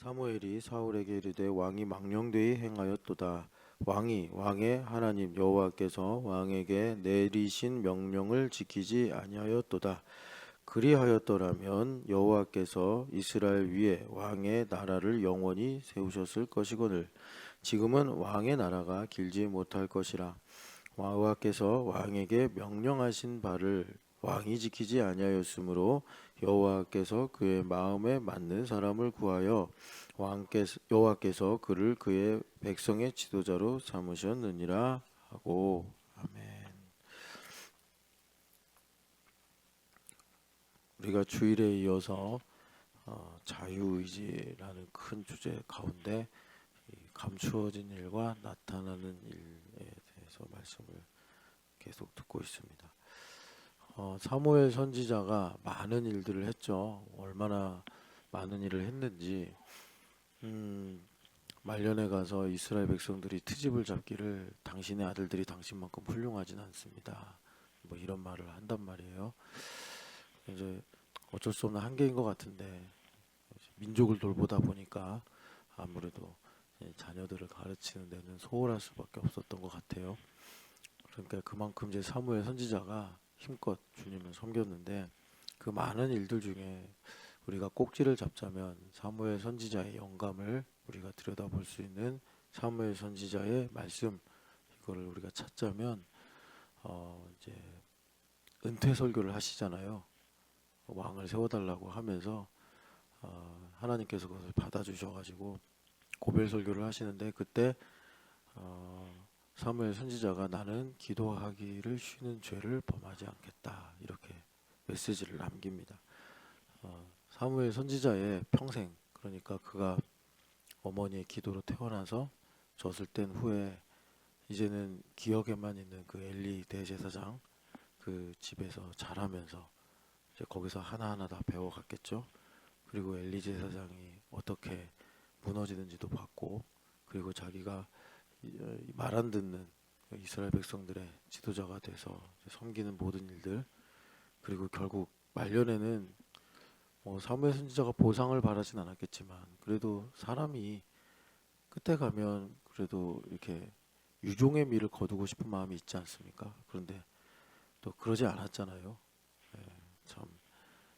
사무엘이 사울에게 이르되 왕이 망령되이 행하였도다. 왕의 하나님 여호와께서 왕에게 내리신 명령을 지키지 아니하였도다. 그리하였더라면 여호와께서 이스라엘 위에 왕의 나라를 영원히 세우셨을 것이거늘 지금은 왕의 나라가 길지 못할 것이라. 여호와께서 왕에게 명령하신 바를 왕이 지키지 아니하였으므로 여호와께서 그의 마음에 맞는 사람을 구하여 여호와께서 그를 그의 백성의 지도자로 삼으셨느니라 하고. 아멘. 우리가 주일에 이어서 자유의지라는 큰 주제 가운데 감추어진 일과 나타나는 일에 대해서 말씀을 계속 듣고 있습니다. 사무엘 선지자가 많은 일들을 했죠. 얼마나 많은 일을 했는지 말년에 가서 이스라엘 백성들이 트집을 잡기를 당신의 아들들이 당신만큼 훌륭하진 않습니다. 뭐 이런 말을 한단 말이에요. 이제 어쩔 수 없는 한계인 것 같은데 민족을 돌보다 보니까 아무래도 자녀들을 가르치는 데는 소홀할 수밖에 없었던 것 같아요. 그러니까 그만큼 이제 사무엘 선지자가 힘껏 주님을 섬겼는데 그 많은 일들 중에 우리가 꼭지를 잡자면 사무엘 선지자의 영감을 우리가 들여다볼 수 있는 사무엘 선지자의 말씀, 이거를 우리가 찾자면 이제 은퇴 설교를 하시잖아요. 왕을 세워달라고 하면서 하나님께서 그것을 받아주셔가지고 고별 설교를 하시는데 그때 사무엘 선지자가 나는 기도하기를 쉬는 죄를 범하지 않겠다, 이렇게 메시지를 남깁니다. 사무엘 선지자의 평생, 그러니까 그가 어머니의 기도로 태어나서 젖을 뗀 후에 이제는 기억에만 있는 그 엘리 대제사장 그 집에서 자라면서 이제 거기서 하나하나 다 배워갔겠죠. 그리고 엘리 제사장이 어떻게 무너지는지도 봤고, 그리고 자기가 말 안 듣는 이스라엘 백성들의 지도자가 돼서 섬기는 모든 일들, 그리고 결국 말년에는 사무엘 선지자가 보상을 바라진 않았겠지만 그래도 사람이 끝에 가면 그래도 이렇게 유종의 미를 거두고 싶은 마음이 있지 않습니까? 그런데 또 그러지 않았잖아요. 참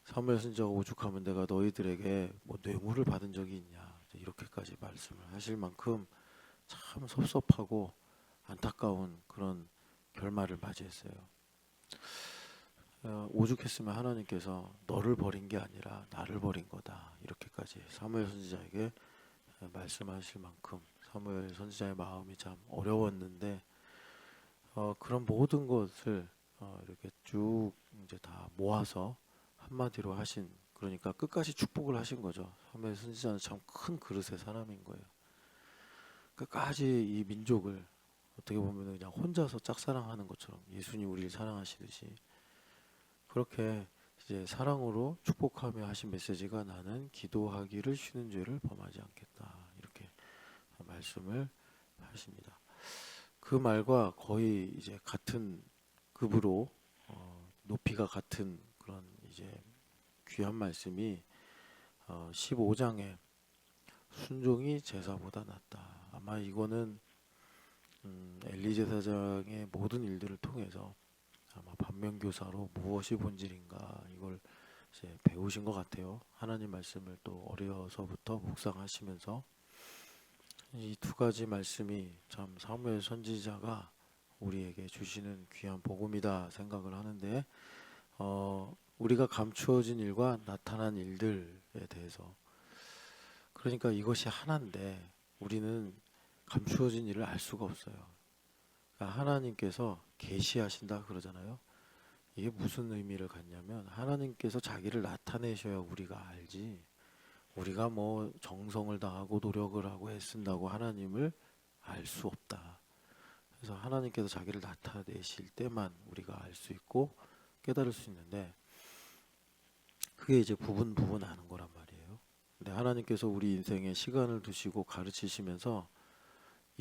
사무엘 선지자가 오죽하면 내가 너희들에게 뭐 뇌물을 받은 적이 있냐, 이렇게까지 말씀을 하실 만큼 참 섭섭하고 안타까운 그런 결말을 맞이했어요. 오죽했으면 하나님께서 너를 버린 게 아니라 나를 버린 거다, 이렇게까지 사무엘 선지자에게 말씀하실 만큼 사무엘 선지자의 마음이 참 어려웠는데 그런 모든 것을 이렇게 쭉 이제 다 모아서 한마디로 하신, 그러니까 끝까지 축복을 하신 거죠. 사무엘 선지자는 참 큰 그릇의 사람인 거예요. 끝까지 이 민족을 어떻게 보면 그냥 혼자서 짝사랑하는 것처럼 예수님 우리를 사랑하시듯이 그렇게 이제 사랑으로 축복하며 하신 메시지가 나는 기도하기를 쉬는 죄를 범하지 않겠다, 이렇게 말씀을 하십니다. 그 말과 거의 이제 같은 급으로 높이가 같은 그런 이제 귀한 말씀이 15장에 순종이 제사보다 낫다. 아마 이거는 엘리 제사장의 모든 일들을 통해서 아마 반면교사로 무엇이 본질인가 이걸 이제 배우신 것 같아요. 하나님 말씀을 또 어려서부터 묵상하시면서 이 두 가지 말씀이 참 사무엘 선지자가 우리에게 주시는 귀한 복음이다 생각을 하는데 우리가 감추어진 일과 나타난 일들에 대해서, 그러니까 이것이 하나인데 우리는 감추어진 일을 알 수가 없어요. 그러니까 하나님께서 계시하신다 그러잖아요. 이게 무슨 의미를 갖냐면 하나님께서 자기를 나타내셔야 우리가 알지, 우리가 뭐 정성을 다하고 노력을 하고 애쓴다고 하나님을 알 수 없다. 그래서 하나님께서 자기를 나타내실 때만 우리가 알 수 있고 깨달을 수 있는데 그게 이제 부분 아는 거란 말이에요. 근데 하나님께서 우리 인생에 시간을 두시고 가르치시면서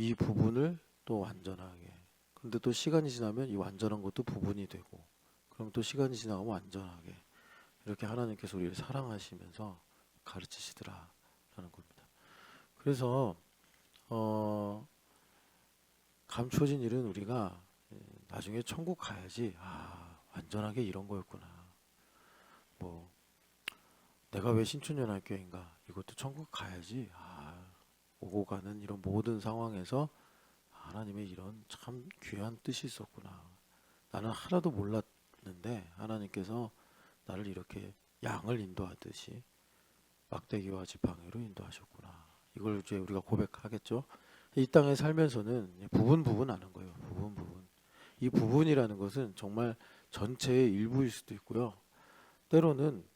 이 부분을 또 완전하게, 근데 또 시간이 지나면 이 완전한 것도 부분이 되고, 그럼 또 시간이 지나가면 완전하게, 이렇게 하나님께서 우리를 사랑하시면서 가르치시더라라는 겁니다. 그래서 감추어진 일은 우리가 나중에 천국 가야지 완전하게 이런 거였구나. 뭐 내가 왜 신촌연합교회인가? 이것도 천국 가야지. 오고 가는 이런 모든 상황에서 하나님의 이런 참 귀한 뜻이 있었구나. 나는 하나도 몰랐는데 하나님께서 나를 이렇게 양을 인도하듯이 막대기와 지팡이로 인도하셨구나. 이걸 이제 우리가 고백하겠죠. 이 땅에 살면서는 부분 아는 거예요. 부분. 이 부분이라는 것은 정말 전체의 일부일 수도 있고요. 때로는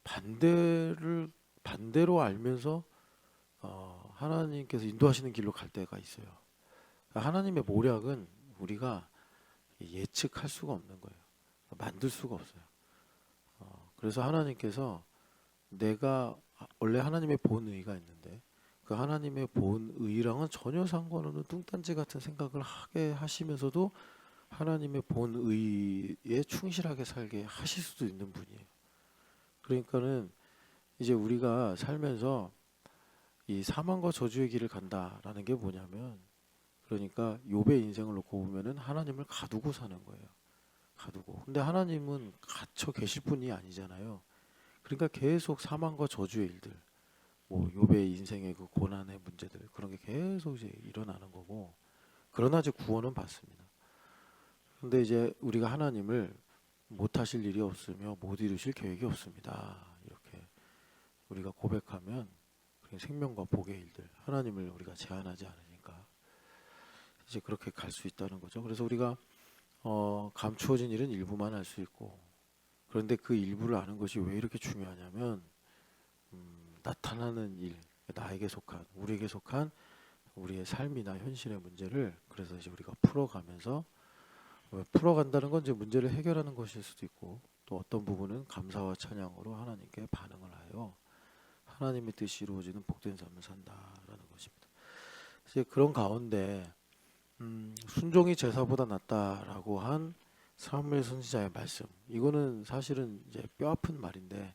반대로 알면서 하나님께서 인도하시는 길로 갈 때가 있어요. 하나님의 모략은 우리가 예측할 수가 없는 거예요. 만들 수가 없어요. 그래서 하나님께서 내가 원래 하나님의 본의가 있는데 그 하나님의 본의랑은 전혀 상관없는 뚱딴지 같은 생각을 하게 하시면서도 하나님의 본의에 충실하게 살게 하실 수도 있는 분이에요. 그러니까는 이제 우리가 살면서 이 사망과 저주의 길을 간다라는 게 뭐냐면, 그러니까 욥의 인생을 놓고 보면은 하나님을 가두고 사는 거예요. 가두고. 근데 하나님은 갇혀 계실 분이 아니잖아요. 그러니까 계속 사망과 저주의 일들, 뭐 욥의 인생의 그 고난의 문제들, 그런 게 계속 이제 일어나는 거고, 그러나 이제 구원은 받습니다. 근데 이제 우리가 하나님을 못 하실 일이 없으며 못 이루실 계획이 없습니다. 이렇게 우리가 고백하면 생명과 복의 일들, 하나님을 우리가 제한하지 않으니까 이제 그렇게 갈 수 있다는 거죠. 그래서 우리가 감추어진 일은 일부만 알 수 있고, 그런데 그 일부를 아는 것이 왜 이렇게 중요하냐면 나타나는 일, 나에게 속한, 우리에게 속한 우리의 삶이나 현실의 문제를 그래서 이제 우리가 풀어가면서, 풀어간다는 건 이제 문제를 해결하는 것일 수도 있고, 또 어떤 부분은 감사와 찬양으로 하나님께 반응을 하여 하나님의 뜻이 이루어지는 복된 삶을 산다라는 것입니다. 이제 그런 가운데 순종이 제사보다 낫다라고 한 사무엘 선지자의 말씀, 이거는 사실은 이제 뼈아픈 말인데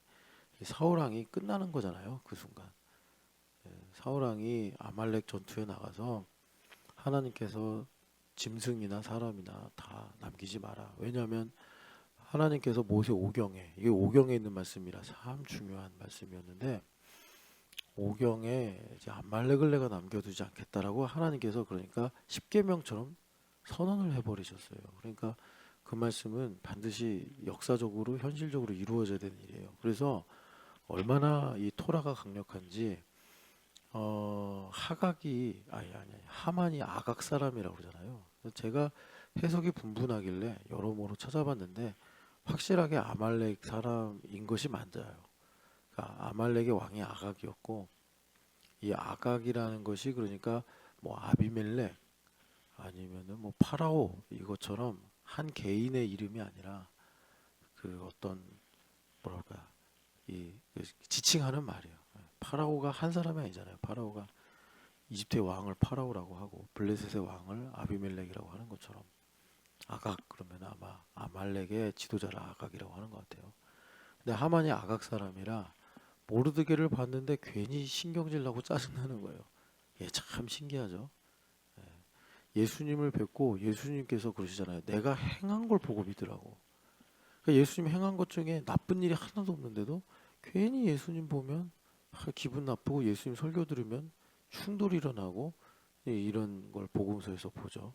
사울 왕이 끝나는 거잖아요. 그 순간 사울 왕이 아말렉 전투에 나가서 하나님께서 짐승이나 사람이나 다 남기지 마라. 왜냐하면 하나님께서 모세 오경에, 이게 오경에 있는 말씀이라 참 중요한 말씀이었는데, 오경에 이제 아말렉을 내가 남겨두지 않겠다라고 하나님께서 그러니까 십계명처럼 선언을 해버리셨어요. 그러니까 그 말씀은 반드시 역사적으로 현실적으로 이루어져야 되는 일이에요. 그래서 얼마나 이 토라가 강력한지 하만이 아각 사람이라고 그러잖아요. 제가 해석이 분분하길래 여러모로 찾아봤는데 확실하게 아말렉 사람인 것이 맞아요. 그러니까 아말렉의 왕이 아각이었고, 이 아각이라는 것이 그러니까 뭐 아비멜렉 아니면은 뭐 파라오 이것처럼 한 개인의 이름이 아니라 그 어떤 뭐랄까 그 지칭하는 말이에요. 파라오가 한 사람이 아니잖아요. 파라오가 이집트의 왕을 파라오라고 하고 블레셋의 왕을 아비멜렉이라고 하는 것처럼 아각 그러면 아마 아말렉의 지도자를 아각이라고 하는 것 같아요. 근데 하만이 아각 사람이라 모르드게를 봤는데 괜히 신경질 나고 짜증나는 거예요. 참 신기하죠. 예수님을 뵙고 예수님께서 그러시잖아요. 내가 행한 걸 보고 믿으라고. 그러니까 예수님 행한 것 중에 나쁜 일이 하나도 없는데도 괜히 예수님 보면 기분 나쁘고 예수님 설교 들으면 충돌이 일어나고 이런 걸 복음서에서 보죠.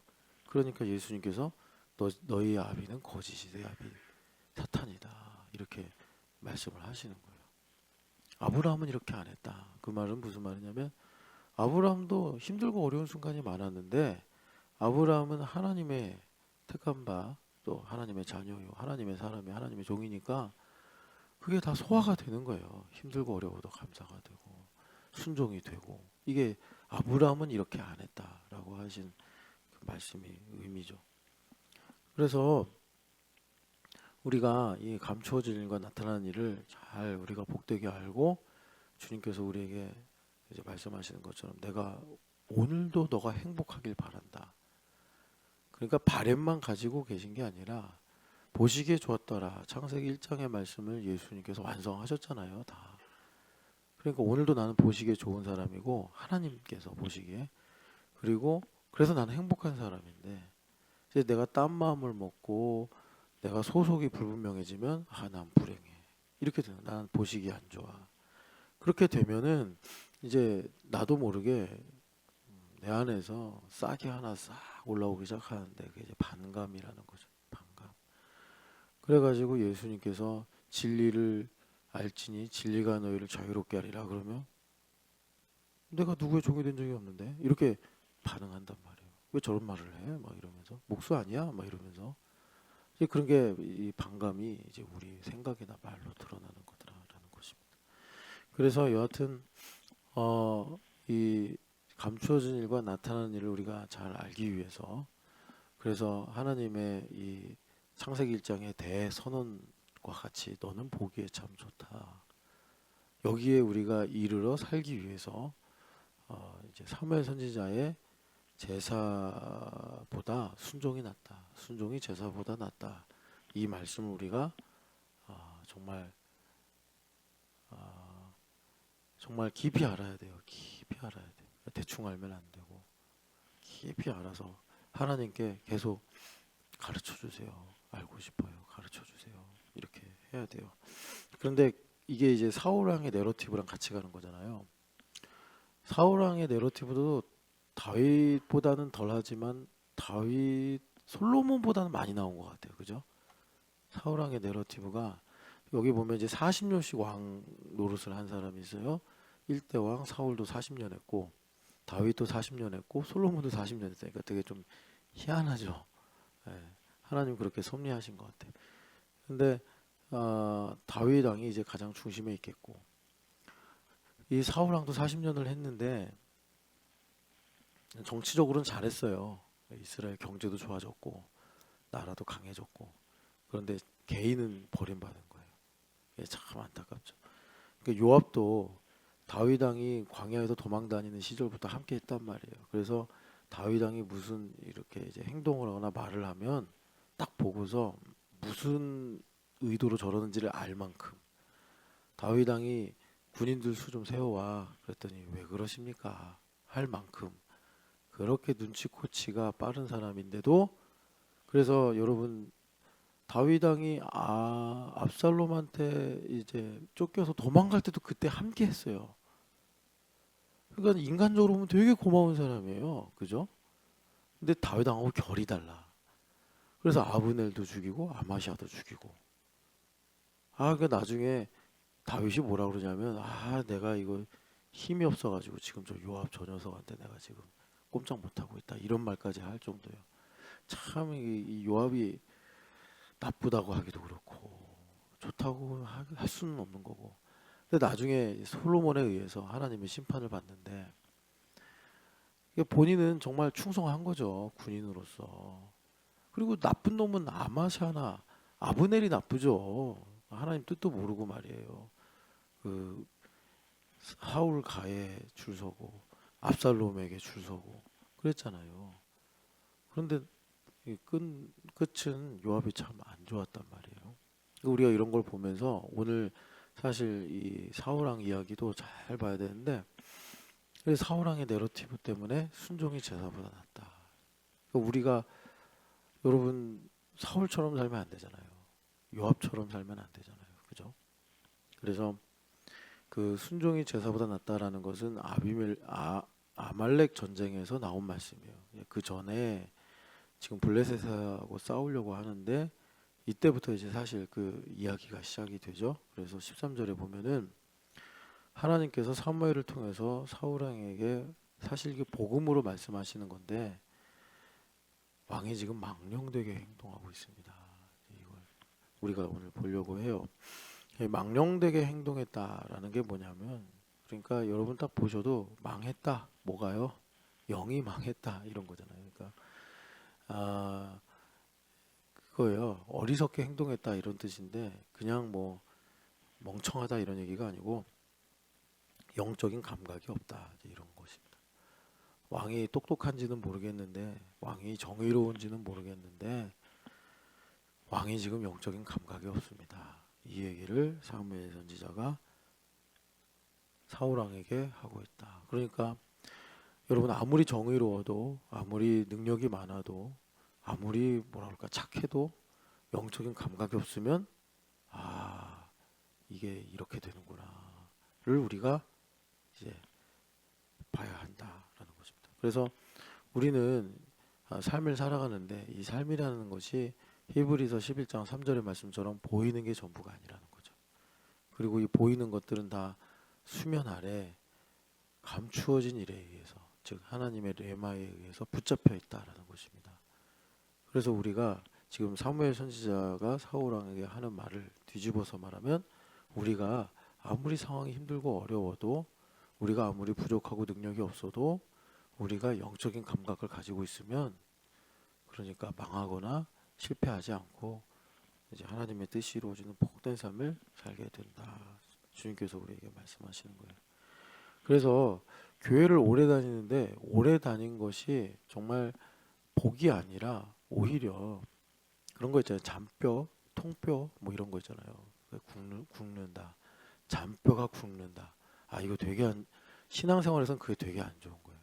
그러니까 예수님께서 너희 아비는 거짓이 내 아비 사탄이다 이렇게 말씀을 하시는 거예요. 아브라함은 이렇게 안 했다. 그 말은 무슨 말이냐면 아브라함도 힘들고 어려운 순간이 많았는데 아브라함은 하나님의 택한 바 또 하나님의 자녀요, 하나님의 사람이 하나님의 종이니까 그게 다 소화가 되는 거예요. 힘들고 어려워도 감사가 되고 순종이 되고, 이게 아브라함은 이렇게 안 했다라고 하신 그 말씀이 의미죠. 그래서 우리가 이 감추어진 일과 나타나는 일을 잘 우리가 복되게 알고 주님께서 우리에게 이제 말씀하시는 것처럼 내가 오늘도 너가 행복하길 바란다. 그러니까 바램만 가지고 계신 게 아니라 보시기에 좋았더라. 창세기 1장의 말씀을 예수님께서 완성하셨잖아요. 다. 그러니까 오늘도 나는 보시기에 좋은 사람이고 하나님께서 보시기에, 그리고 그래서 나는 행복한 사람인데, 이제 내가 딴 마음을 먹고 내가 소속이 불분명해지면 난 불행해. 이렇게 되는, 난 보시기에 안 좋아. 그렇게 되면은 이제 나도 모르게 내 안에서 싹이 하나 싹 올라오기 시작하는데, 그게 이제 반감이라는 거죠. 반감. 그래가지고 예수님께서 진리를 알지니 진리가 너희를 자유롭게 하리라 그러면, 내가 누구의 종이 된 적이 없는데 이렇게 반응한단 말이에요. 왜 저런 말을 해? 막 이러면서 목수 아니야? 막 이러면서 이제 그런 게, 이 반감이 이제 우리 생각이나 말로 드러나는 거다라는 것입니다. 그래서 여하튼 이 감추어진 일과 나타나는 일을 우리가 잘 알기 위해서, 그래서 하나님의 이 창세기 1장의 대선언과 같이 너는 보기에 참 좋다, 여기에 우리가 이르러 살기 위해서 이제 사무엘 선지자의 제사보다 순종이 낫다, 순종이 제사보다 낫다, 이 말씀을 우리가 정말 정말 깊이 알아야 돼요. 깊이 알아야 돼요. 대충 알면 안 되고 깊이 알아서 하나님께 계속 가르쳐 주세요. 알고 싶어요. 가르쳐 주세요. 이렇게 해야 돼요. 그런데 이게 이제 사울왕의 내러티브랑 같이 가는 거잖아요. 사울왕의 내러티브도 다윗보다는 덜하지만 다윗 솔로몬보다는 많이 나온 것 같아요. 그죠? 사울왕의 내러티브가 여기 보면 이제 40년씩 왕 노릇을 한 사람이 있어요. 1대 왕 사울도 40년 했고 다윗도 40년 했고 솔로몬도 40년 했으니까 되게 좀 희한하죠. 예, 하나님 그렇게 섭리하신 것 같아요. 근데 다윗 왕이 이제 가장 중심에 있겠고, 이 사울 왕도 40년을 했는데 정치적으로는 잘했어요. 이스라엘 경제도 좋아졌고 나라도 강해졌고. 그런데 개인은 버림받은 거예요. 이게 참 안타깝죠. 그러니까 요압도 다윗 왕이 광야에서 도망 다니는 시절부터 함께 했단 말이에요. 그래서 다윗 왕이 무슨 이렇게 이제 행동을 하거나 말을 하면 딱 보고서 무슨 의도로 저러는지를 알 만큼, 다윗 왕이 군인들 수 좀 세워와 그랬더니 왜 그러십니까 할 만큼 그렇게 눈치코치가 빠른 사람인데도, 그래서 여러분 다윗 왕이 압살롬한테 이제 쫓겨서 도망갈 때도 그때 함께 했어요. 그러니까 인간적으로 보면 되게 고마운 사람이에요. 그죠? 근데 다윗 왕하고 결이 달라. 그래서 아브넬도 죽이고 아마시아도 죽이고. 그러니까 나중에 다윗이 뭐라 그러냐면, 내가 이거 힘이 없어가지고 지금 저 요압 저 녀석한테 내가 지금 꼼짝 못하고 있다, 이런 말까지 할 정도예요. 참 이 요압이 나쁘다고 하기도 그렇고 좋다고 할 수는 없는 거고. 근데 나중에 솔로몬에 의해서 하나님의 심판을 받는데, 이게 본인은 정말 충성한 거죠, 군인으로서. 그리고 나쁜 놈은 아마샤나 아브넬이 나쁘죠. 하나님 뜻도 모르고 말이에요. 그 사울 가에 줄 서고 압살롬에게 줄 서고 그랬잖아요. 그런데 끝은 요압이 참 안 좋았단 말이에요. 우리가 이런 걸 보면서 오늘 사실 이 사울왕 이야기도 잘 봐야 되는데, 사울왕의 내러티브 때문에 순종이 제사보다 낫다. 우리가, 여러분, 사울처럼 살면 안 되잖아요. 요압처럼 살면 안 되잖아요. 그죠? 그래서 그 순종이 제사보다 낫다라는 것은 아말렉 전쟁에서 나온 말씀이에요. 그 전에 지금 블레셋하고 싸우려고 하는데 이때부터 이제 사실 그 이야기가 시작이 되죠. 그래서 13절에 보면은 하나님께서 사무엘을 통해서 사울왕에게 사실 이게 복음으로 말씀하시는 건데, 왕이 지금 망령되게 행동하고 있습니다. 이걸 우리가 오늘 보려고 해요. 망령되게 행동했다라는 게 뭐냐면, 그러니까 여러분 딱 보셔도 망했다. 뭐가요? 영이 망했다 이런 거잖아요. 그러니까 그거예요. 어리석게 행동했다 이런 뜻인데, 그냥 뭐 멍청하다 이런 얘기가 아니고 영적인 감각이 없다 이런 것입니다. 왕이 똑똑한지는 모르겠는데, 왕이 정의로운지는 모르겠는데, 왕이 지금 영적인 감각이 없습니다. 이 얘기를 사무엘 선지자가 사울 왕에게 하고 있다. 그러니까 여러분 아무리 정의로워도 아무리 능력이 많아도 아무리 뭐라 그럴까 착해도 영적인 감각이 없으면 아 이게 이렇게 되는구나를 우리가 이제 봐야 한다라는 것입니다. 그래서 우리는 삶을 살아가는데 이 삶이라는 것이 히브리서 11장 3절의 말씀처럼 보이는 게 전부가 아니라는 거죠. 그리고 이 보이는 것들은 다 수면 아래 감추어진 일에 의해서, 즉 하나님의 레마에 의해서 붙잡혀 있다라는 것입니다. 그래서 우리가 지금 사무엘 선지자가 사울 왕에게 하는 말을 뒤집어서 말하면 우리가 아무리 상황이 힘들고 어려워도 우리가 아무리 부족하고 능력이 없어도 우리가 영적인 감각을 가지고 있으면 그러니까 망하거나 실패하지 않고 이제 하나님의 뜻이 이루어지는 복된 삶을 살게 된다. 주님께서 우리에게 말씀하시는 거예요. 그래서 교회를 오래 다니는데 오래 다닌 것이 정말 복이 아니라 오히려 그런 거 있잖아요. 잔뼈, 통뼈 뭐 이런 거 있잖아요. 굵는다. 잔뼈가 굵는다. 아 이거 되게 신앙생활에서는 그게 되게 안 좋은 거예요.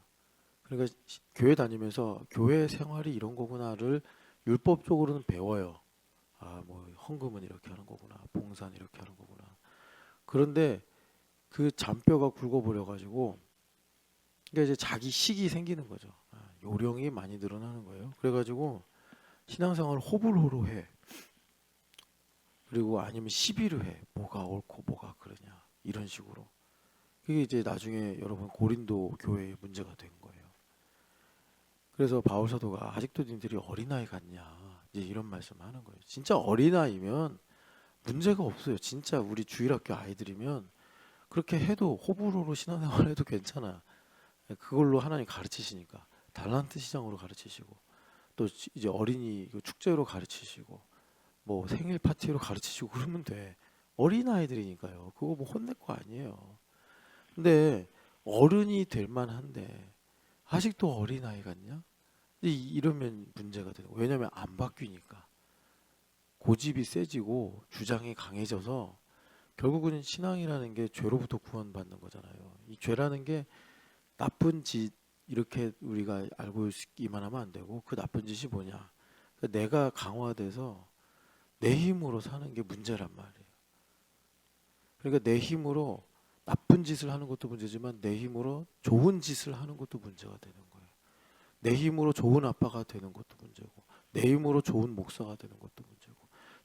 그러니까 교회 다니면서 교회 생활이 이런 거구나를 율법적으로는 배워요. 아 뭐 헌금은 이렇게 하는 거구나. 봉사는 이렇게 하는 거구나. 그런데 그 잔뼈가 굵어버려 가지고 그러니까 이제 자기 식이 생기는 거죠. 요령이 많이 늘어나는 거예요. 그래가지고 신앙생활을 호불호로 해. 그리고 아니면 시비를 해. 뭐가 옳고 뭐가 그러냐 이런 식으로. 그게 이제 나중에 여러분 고린도 교회의 문제가 된 거예요. 그래서 바울 사도가 아직도 니들이 어린아이 같냐 이제 이런 말씀을 하는 거예요. 진짜 어린아이면 문제가 없어요. 진짜 우리 주일학교 아이들이면 그렇게 해도 호불호로 신앙생활 해도 괜찮아. 그걸로 하나님 가르치시니까 달란트 시장으로 가르치시고 또 이제 어린이 축제로 가르치시고 뭐 생일 파티로 가르치시고 그러면 돼. 어린아이들이니까요. 그거 뭐 혼낼 거 아니에요. 근데 어른이 될 만한데 아직도 어린아이 같냐? 이러면 문제가 되는 거예요. 왜냐하면 안 바뀌니까. 고집이 세지고 주장이 강해져서 결국은 신앙이라는 게 죄로부터 구원받는 거잖아요. 이 죄라는 게 나쁜 짓 이렇게 우리가 알고 있기만 하면 안 되고 그 나쁜 짓이 뭐냐. 내가 강화돼서 내 힘으로 사는 게 문제란 말이에요. 그러니까 내 힘으로 나쁜 짓을 하는 것도 문제지만 내 힘으로 좋은 짓을 하는 것도 문제가 되는 거예요. 내 힘으로 좋은 아빠가 되는 것도 문제고 내 힘으로 좋은 목사가 되는 것도 문제고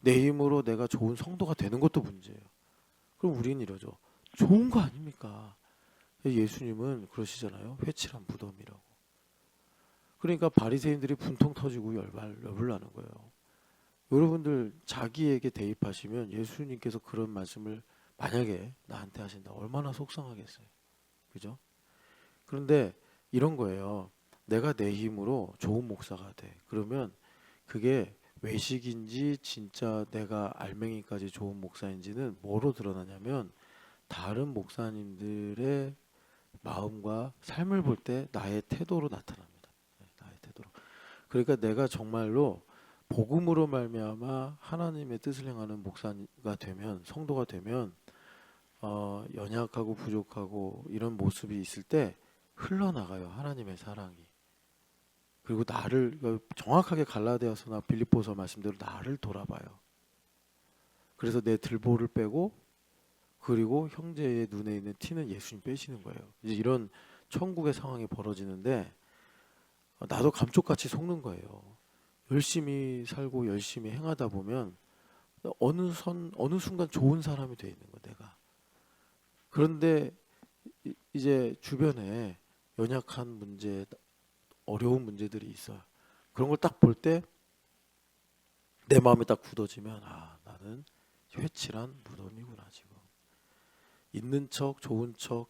내 힘으로 내가 좋은 성도가 되는 것도 문제예요. 그럼 우리는 이러죠. 좋은 거 아닙니까? 예수님은 그러시잖아요. 회칠한 무덤이라고. 그러니까 바리새인들이 분통 터지고 열불나는 거예요. 여러분들 자기에게 대입하시면 예수님께서 그런 말씀을 만약에 나한테 하신다. 얼마나 속상하겠어요. 그죠? 그런데 이런 거예요. 내가 내 힘으로 좋은 목사가 돼. 그러면 그게 외식인지 진짜 내가 알맹이까지 좋은 목사인지는 뭐로 드러나냐면 다른 목사님들의 마음과 삶을 볼 때 나의 태도로 나타납니다. 나의 태도로. 그러니까 내가 정말로 복음으로 말미암아 하나님의 뜻을 행하는 목사가 되면 성도가 되면 연약하고 부족하고 이런 모습이 있을 때 흘러나가요. 하나님의 사랑이. 그리고 나를 정확하게 갈라디아서나 빌립보서 말씀대로 나를 돌아봐요. 그래서 내 들보를 빼고 그리고 형제의 눈에 있는 티는 예수님 빼시는 거예요. 이제 이런 천국의 상황이 벌어지는데 나도 감쪽같이 속는 거예요. 열심히 살고 열심히 행하다 보면 어느 순간 좋은 사람이 돼 있는 거 내가. 그런데 이제 주변에 연약한 문제, 어려운 문제들이 있어요. 그런 걸 딱 볼 때 내 마음이 딱 굳어지면 아 나는 회칠한 무덤이구나 지금. 있는 척, 좋은 척,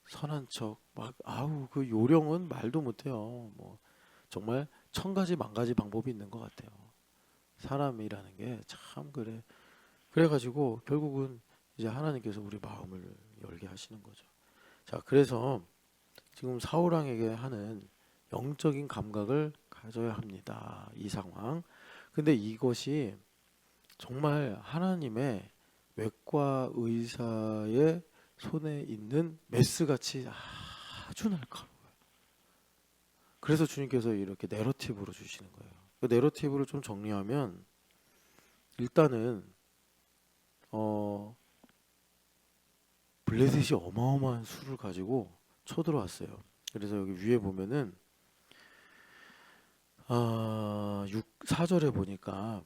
선한 척, 막 아우 그 요령은 말도 못해요. 뭐 정말 천 가지 만 가지 방법이 있는 것 같아요. 사람이라는 게 참 그래. 그래가지고 결국은 이제 하나님께서 우리 마음을 열게 하시는 거죠. 자, 그래서 지금 사울 왕에게 하는 영적인 감각을 가져야 합니다. 이 상황. 근데 이것이 정말 하나님의 외과 의사의 손에 있는 메스같이 아주 날카로워요. 그래서 주님께서 이렇게 내러티브로 주시는 거예요. 그 내러티브를 좀 정리하면 일단은 블레셋이 어마어마한 수를 가지고 쳐들어왔어요. 그래서 여기 위에 보면은 4절에 보니까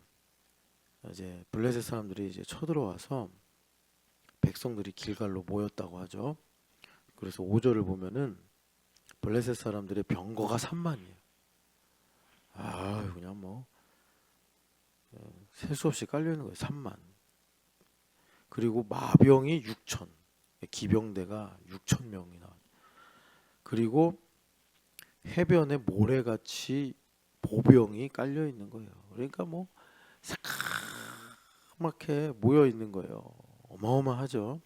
이제 블레셋 사람들이 이제 쳐들어와서 백성들이 길갈로 모였다고 하죠. 그래서 5절을 보면은 블레셋 사람들의 병거가 3만이에요. 그냥 뭐 셀 수 없이 깔려 있는 거예요. 3만. 그리고 마병이 6천. 기병대가 6천 명이나. 그리고 해변에 모래같이 보병이 깔려 있는 거예요. 그러니까 뭐 새까맣게 모여 있는 거예요. 어마어마하죠.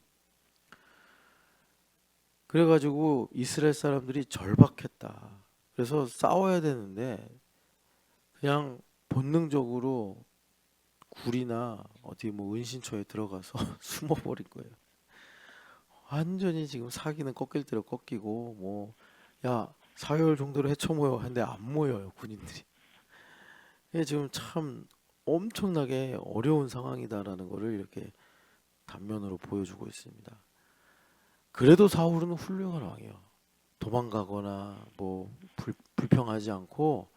그래가지고 이스라엘 사람들이 절박했다. 그래서 싸워야 되는데 그냥 본능적으로 굴이나 어디 뭐 은신처에 들어가서 숨어버린 거예요. 완전히 지금 사기는 꺾일 대로 꺾이고 뭐 야 사흘 정도로 헤쳐 모여 하는데 안 모여요 군인들이. 이게 지금 참 엄청나게 어려운 상황이다라는 것을 이렇게 단면으로 보여주고 있습니다. 그래도 사울은 훌륭한 왕이에요. 도망가거나 뭐 불평하지 않고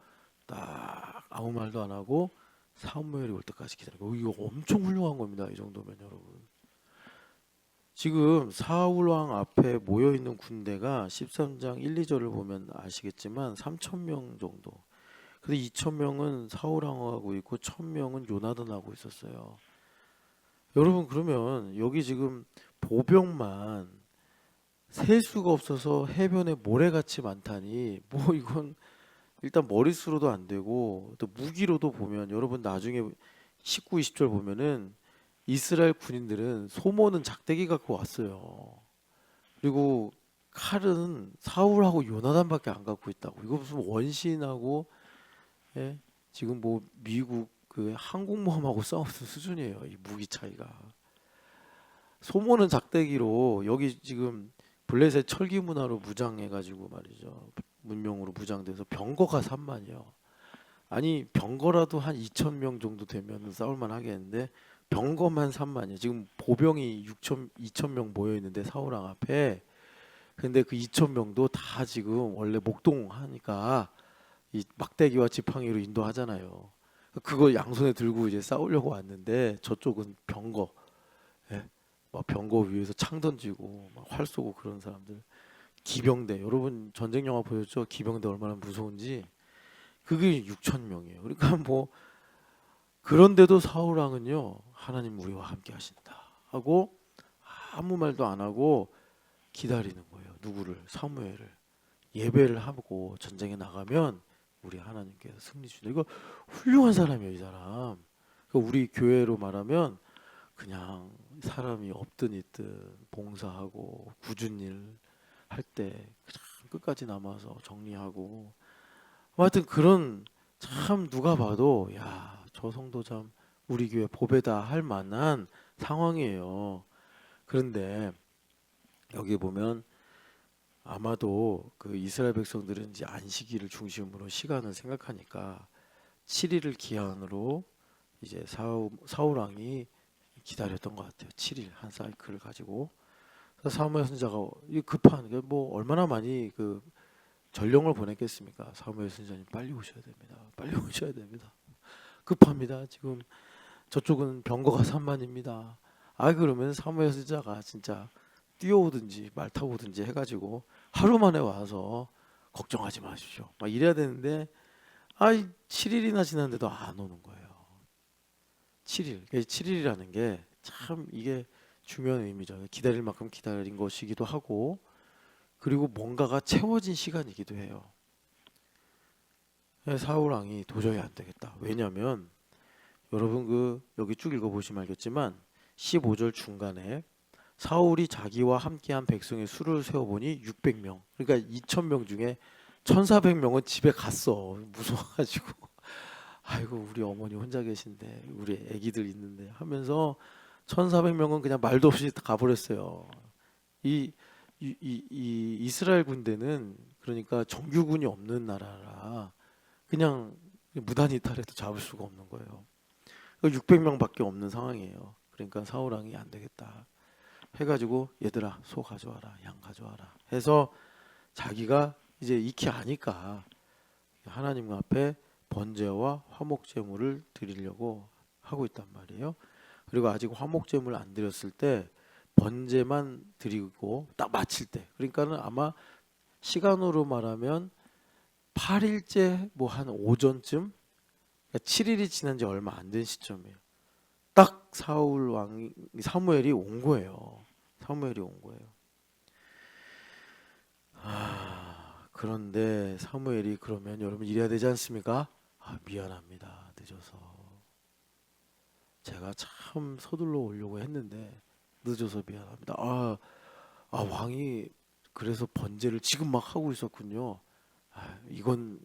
딱 아무 말도 안 하고 사무엘이 올 때까지 기다리고, 이거 엄청 훌륭한 겁니다. 이 정도면 여러분. 지금 사울 왕 앞에 모여 있는 군대가 13장 1, 2절을 보면 아시겠지만 3,000명 정도. 근데 2,000명은 사울 왕하고 있고 1,000명은 요나단하고 있었어요. 여러분, 그러면 여기 지금 보병만 셀 수가 없어서 해변에 모래같이 많다니, 뭐 이건 일단 머릿수로도 안 되고 또 무기로도 보면, 여러분 나중에 19, 20절 보면은 이스라엘 군인들은 소모는 작대기 갖고 왔어요. 그리고 칼은 사울하고 요나단밖에 안 갖고 있다고. 이거 무슨 원시인하고, 예? 지금 뭐 미국 그 항공모함하고 싸우는 수준이에요. 이 무기 차이가. 소모는 작대기로, 여기 지금 블레셋 철기 문화로 무장해가지고 말이죠. 문명으로 무장돼서 병거가 3만이요. 아니 병거라도 한 2,000명 정도 되면 싸울만 하겠는데 병거만 3만이에요. 지금 보병이 2,000명 모여 있는데 사울 왕 앞에. 근데 그 2,000명도 다 지금 원래 목동하니까 이 막대기와 지팡이로 인도하잖아요. 그거 양손에 들고 이제 싸우려고 왔는데 저쪽은 병거, 예? 막 병거 위에서 창 던지고 막 활 쏘고 그런 사람들. 기병대, 여러분 전쟁 영화 보셨죠? 기병대 얼마나 무서운지. 그게 6,000명이에요. 그러니까 뭐 그런데도 사울 왕은요, 하나님 우리와 함께 하신다 하고 아무 말도 안 하고 기다리는 거예요. 누구를? 사무엘을. 예배를 하고 전쟁에 나가면 우리 하나님께서 승리 주신다. 이거 훌륭한 사람이에요, 이 사람. 우리 교회로 말하면 그냥 사람이 없든 있든 봉사하고 굳은 일 할 때 끝까지 남아서 정리하고, 하여튼 그런, 참 누가 봐도 야, 저 성도 참 우리 교회 보배다 할 만한 상황이에요. 그런데 여기 보면 아마도 그 이스라엘 백성들은 이제 안식일을 중심으로 시간을 생각하니까 7일을 기한으로 이제 사울 왕이 기다렸던 것 같아요. 7일 한 사이클을 가지고. 사무엘 선지자가 이 급한 게 뭐 얼마나 많이 그 전령을 보냈겠습니까? 사무엘 선지자님 빨리 오셔야 됩니다. 빨리 오셔야 됩니다. 급합니다. 지금 저쪽은 병거가 3만입니다. 그러면 사무엘 선지자가 진짜 뛰어오든지 말 타고 오든지 해가지고 하루 만에 와서 걱정하지 마십시오 막 이래야 되는데 7일이나 지났는데도 안 오는 거예요. 7일. 7일이라는 게 참 이게 중요한 의미죠. 기다릴 만큼 기다린 것이기도 하고, 그리고 뭔가가 채워진 시간이기도 해요. 사울 왕이 도저히 안 되겠다. 왜냐하면 여러분 여기 쭉 읽어보시면 알겠지만 15절 중간에 사울이 자기와 함께한 백성의 수를 세어보니 600명. 그러니까 2,000명 중에 1,400명은 집에 갔어. 무서워가지고. 아이고 우리 어머니 혼자 계신데 우리 애기들 있는데 하면서 1,400명은 그냥 말도 없이 가버렸어요. 이, 이 이스라엘 군대는 그러니까 정규군이 없는 나라라 그냥 무단 이탈해도 잡을 수가 없는 거예요. 600명밖에 없는 상황이에요. 그러니까 사울 왕이 안 되겠다 해가지고 얘들아 소 가져와라 양 가져와라 해서 자기가 이제 익히 아니까 하나님 앞에 번제와 화목 제물을 드리려고 하고 있단 말이에요. 그리고 아직 화목 제물 안 드렸을 때 번제만 드리고 딱 마칠 때 그러니까는 아마 시간으로 말하면 8일째 뭐 한 오전쯤 7일이 지난 지 얼마 안 된 시점이에요. 딱 사울 왕 사무엘이 온 거예요. 사무엘이 온 거예요. 그런데 사무엘이 그러면 여러분 이래야 되지 않습니까? 미안합니다. 늦어서. 제가 참 서둘러 오려고 했는데 늦어서 미안합니다. 왕이 그래서 번제를 지금 막 하고 있었군요. 이건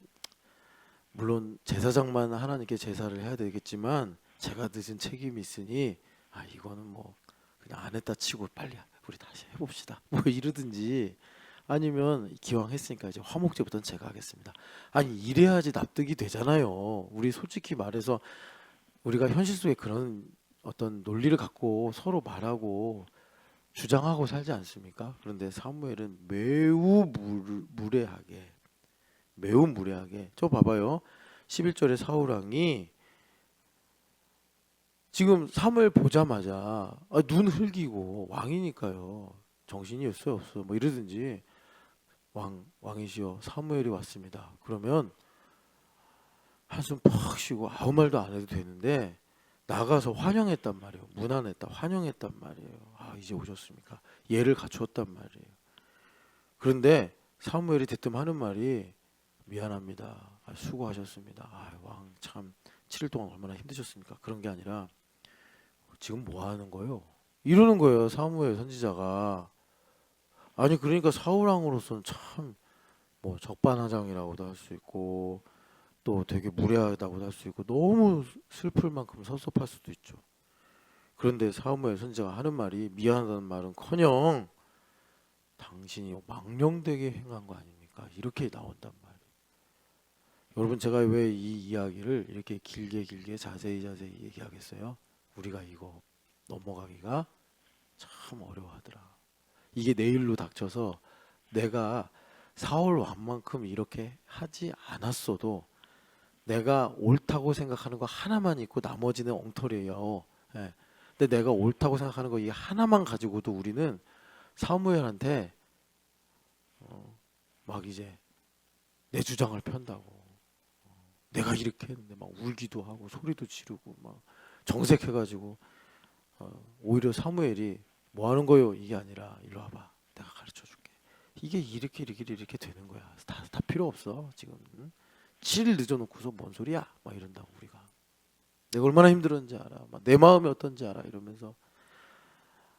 물론 제사장만 하나님께 제사를 해야 되겠지만 제가 늦은 책임이 있으니 이거는 뭐 그냥 안 했다 치고 빨리 우리 다시 해봅시다. 뭐 이러든지 아니면 기왕 했으니까 이제 화목제부터는 제가 하겠습니다. 아니 이래야지 납득이 되잖아요. 우리 솔직히 말해서 우리가 현실 속에 그런 어떤 논리를 갖고 서로 말하고 주장하고 살지 않습니까? 그런데 사무엘은 매우 무례하게 저 봐봐요. 11절에 사울 왕이 지금 사무엘 보자마자 눈 흘기고 왕이니까요. 정신이 있어요 없어 뭐 이러든지 왕이시여 사무엘이 왔습니다. 그러면 한숨 푹 쉬고 아무 말도 안 해도 되는데 나가서 환영했단 말이에요. 문안했다 환영했단 말이에요. 이제 오셨습니까? 예를 갖추었단 말이에요. 그런데 사무엘이 대뜸 하는 말이 미안합니다. 수고하셨습니다. 왕 참 7일 동안 얼마나 힘드셨습니까? 그런 게 아니라 지금 뭐 하는 거예요? 이러는 거예요. 사무엘 선지자가. 아니 그러니까 사울 왕으로서는 참 뭐 적반하장이라고도 할 수 있고 또 되게 무례하다고도 할 수 있고 너무 슬플 만큼 섭섭할 수도 있죠. 그런데 사무엘 선지자가 하는 말이 미안하다는 말은커녕 당신이 망령되게 행한 거 아닙니까? 이렇게 나온단 말이에요. 여러분 제가 왜 이 이야기를 이렇게 길게 자세히 얘기하겠어요? 우리가 이거 넘어가기가 참 어려워하더라. 이게 내일로 닥쳐서 내가 사울 왕만큼 이렇게 하지 않았어도 내가 옳다고 생각하는 거 하나만 있고 나머지는 엉터리예요. 예. 근데 내가 옳다고 생각하는 거 이 하나만 가지고도 우리는 사무엘한테 막 이제 내 주장을 편다고. 내가 이렇게 했는데 막 울기도 하고 소리도 지르고 막 정색해가지고 오히려 사무엘이 뭐 하는 거요? 이게 아니라 일로 와봐. 내가 가르쳐 줄게. 이게 이렇게 되는 거야. 다 필요 없어. 지금 7일 늦어놓고서 뭔 소리야? 막 이런다고 우리가. 내가 얼마나 힘들었는지 알아. 막 내 마음이 어떤지 알아. 이러면서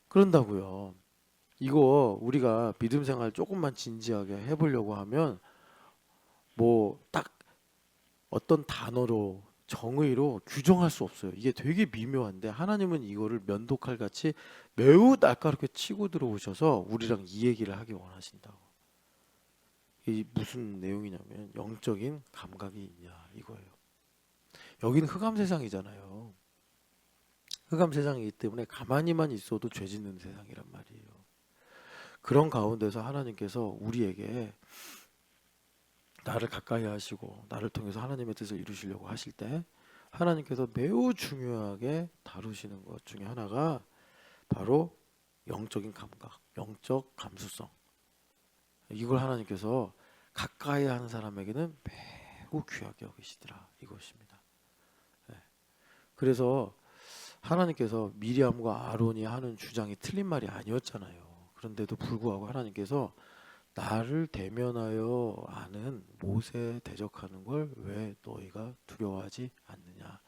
그런다고요. 이거 우리가 믿음 생활 조금만 진지하게 해보려고 하면 뭐 딱 어떤 단어로 정의로 규정할 수 없어요. 이게 되게 미묘한데 하나님은 이거를 면도칼 같이 매우 날카롭게 치고 들어오셔서 우리랑 이 얘기를 하기 원하신다고. 이 무슨 내용이냐면 영적인 감각이 있냐 이거예요. 여기는 흑암 세상이잖아요. 흑암 세상이기 때문에 가만히만 있어도 죄 짓는 세상이란 말이에요. 그런 가운데서 하나님께서 우리에게 나를 가까이 하시고 나를 통해서 하나님의 뜻을 이루시려고 하실 때 하나님께서 매우 중요하게 다루시는 것 중에 하나가 바로 영적인 감각, 영적 감수성. 이걸 하나님께서 가까이 하는 사람에게는 매우 귀하게 여기시더라 이것입니다. 네. 그래서 하나님께서 미리암과 아론이 하는 주장이 틀린 말이 아니었잖아요. 그런데도 불구하고 하나님께서 나를 대면하여 아는 못에 대적하는 걸 왜 너희가 두려워하지 않느냐.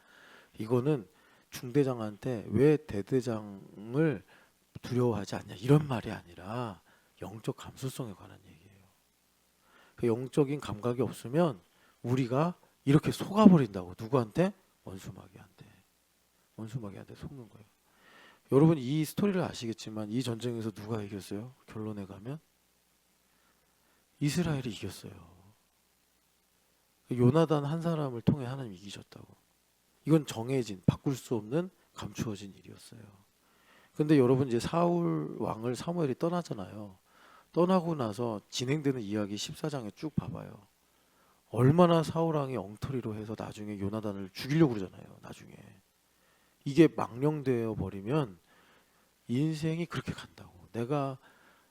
이거는 중대장한테 왜 대대장을 두려워하지 않냐 이런 말이 아니라 영적 감수성에 관한 얘기예요. 그 영적인 감각이 없으면 우리가 이렇게 속아버린다고. 누구한테? 원수마귀한테 속는 거예요. 여러분 이 스토리를 아시겠지만 이 전쟁에서 누가 이겼어요? 결론에 가면 이스라엘이 이겼어요. 요나단 한 사람을 통해 하나님 이기셨다고. 이건 정해진, 바꿀 수 없는 감추어진 일이었어요. 근데 여러분 이제 사울 왕을 사무엘이 떠나잖아요. 떠나고 나서 진행되는 이야기 14장에 쭉 봐봐요. 얼마나 사울 왕이 엉터리로 해서 나중에 요나단을 죽이려고 그러잖아요. 나중에. 이게 망령되어 버리면 인생이 그렇게 간다고. 내가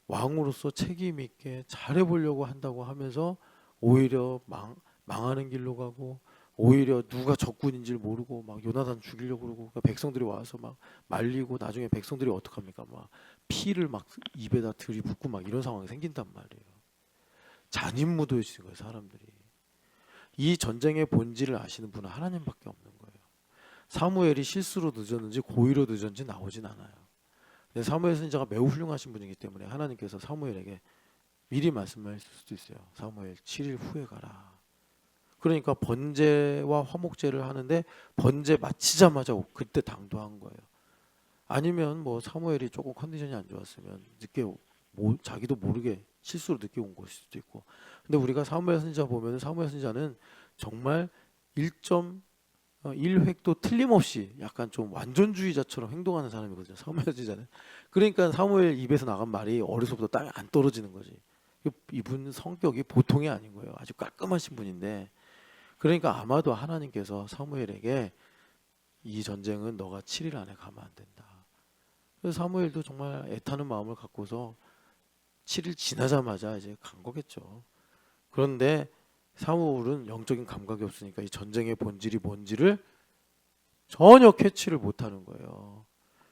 왕으로서 책임 있게 잘해보려고 한다고 하면서 오히려 망하는 길로 가고, 오히려 누가 적군인지를 모르고 막 요나단 죽이려고 그러고, 그러니까 백성들이 와서 막 말리고, 나중에 백성들이 어떡합니까? 막 피를 막 입에다 들이붓고 막 이런 상황이 생긴단 말이에요. 잔인무도해지는 거예요, 사람들이. 이 전쟁의 본질을 아시는 분은 하나님밖에 없는 거예요. 사무엘이 실수로 늦었는지 고의로 늦었는지 나오진 않아요. 근데 사무엘 선지자가 매우 훌륭하신 분이기 때문에 하나님께서 사무엘에게 미리 말씀하실 수도 있어요. 사무엘 7일 후에 가라. 그러니까 번제와 화목제를 하는데 번제 마치자마자 그때 당도한 거예요. 아니면 뭐 사무엘이 조금 컨디션이 안 좋았으면 늦게 자기도 모르게 실수로 늦게 온 것일 수도 있고. 근데 우리가 사무엘 선지자 보면 사무엘 선지자는 정말 1획도 틀림없이 약간 좀 완전주의자처럼 행동하는 사람이거든요. 사무엘 선지자는. 그러니까 사무엘 입에서 나간 말이 어려서부터 땅에 안 떨어지는 거지. 이분 성격이 보통이 아닌 거예요. 아주 깔끔하신 분인데, 그러니까 아마도 하나님께서 사무엘에게 이 전쟁은 너가 7일 안에 가면 안 된다. 그래서 사무엘도 정말 애타는 마음을 갖고서 7일 지나자마자 이제 간 거겠죠. 그런데 사무엘은 영적인 감각이 없으니까 이 전쟁의 본질이 뭔지를 전혀 캐치를 못하는 거예요.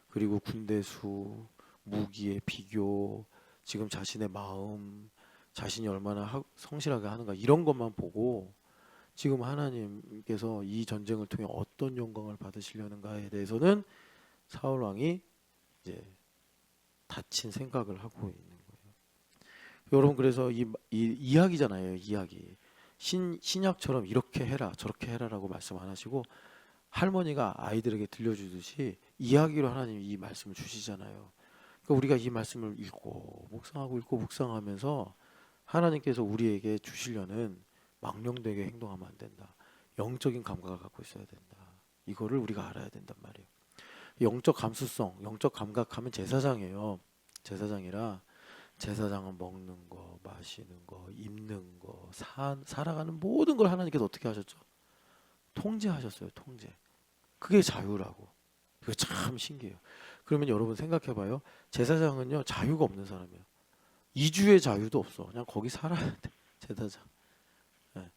그리고 군대 수, 무기의 비교, 지금 자신의 마음, 자신이 얼마나 성실하게 하는가, 이런 것만 보고 지금 하나님께서 이 전쟁을 통해 어떤 영광을 받으시려는가에 대해서는 사울 왕이 이제 다친 생각을 하고 있는 거예요. 여러분, 그래서 이 이야기잖아요. 이야기. 신약처럼 이렇게 해라 저렇게 해라라고 말씀 안 하시고 할머니가 아이들에게 들려주듯이 이야기로 하나님이 이 말씀을 주시잖아요. 그러니까 우리가 이 말씀을 읽고 묵상하면서 하나님께서 우리에게 주시려는 망령되게 행동하면 안 된다. 영적인 감각을 갖고 있어야 된다. 이거를 우리가 알아야 된단 말이에요. 영적 감수성, 영적 감각하면 제사장이에요. 제사장이라 제사장은 먹는 거, 마시는 거, 입는 거, 살아가는 모든 걸 하나님께서 어떻게 하셨죠? 통제하셨어요. 통제. 그게 자유라고. 그게 참 신기해요. 그러면 여러분 생각해봐요. 제사장은요 자유가 없는 사람이에요. 이주의 자유도 없어. 그냥 거기 살아야 돼. 제사장. 네.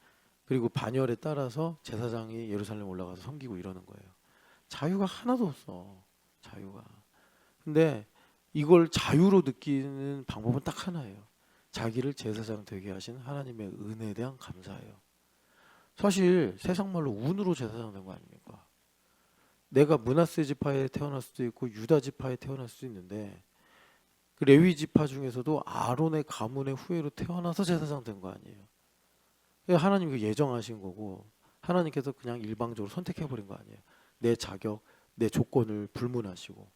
그리고 반열에 따라서 제사장이 예루살렘 올라가서 섬기고 이러는 거예요. 자유가 하나도 없어. 자유가. 근데 이걸 자유로 느끼는 방법은 딱 하나예요. 자기를 제사장 되게 하신 하나님의 은혜에 대한 감사예요. 사실 세상 말로 운으로 제사장 된 거 아닙니까? 내가 므낫세 지파에 태어날 수도 있고 유다 지파에 태어날 수도 있는데 그 레위 지파 중에서도 아론의 가문의 후예로 태어나서 제사장 된 거 아니에요. 하나님 그 예정하신 거고 하나님께서 그냥 일방적으로 선택해버린 거 아니에요. 내 자격, 내 조건을 불문하시고.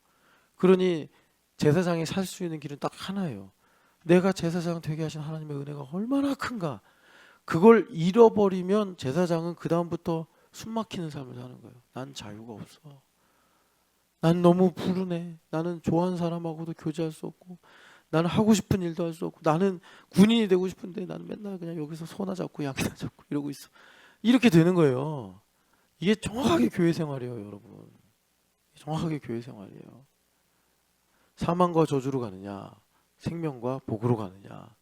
그러니 제사장이 살 수 있는 길은 딱 하나예요. 내가 제사장 되게 하신 하나님의 은혜가 얼마나 큰가. 그걸 잃어버리면 제사장은 그 다음부터 숨막히는 삶을 사는 거예요. 난 자유가 없어. 난 너무 불운해. 나는 좋아하는 사람하고도 교제할 수 없고, 나는 하고 싶은 일도 할 수 없고, 나는 군인이 되고 싶은데 나는 맨날 그냥 여기서 소나 잡고 양이나 잡고 이러고 있어. 이렇게 되는 거예요. 이게 정확하게 교회 생활이에요, 여러분. 정확하게 교회 생활이에요. 사망과 저주로 가느냐, 생명과 복으로 가느냐.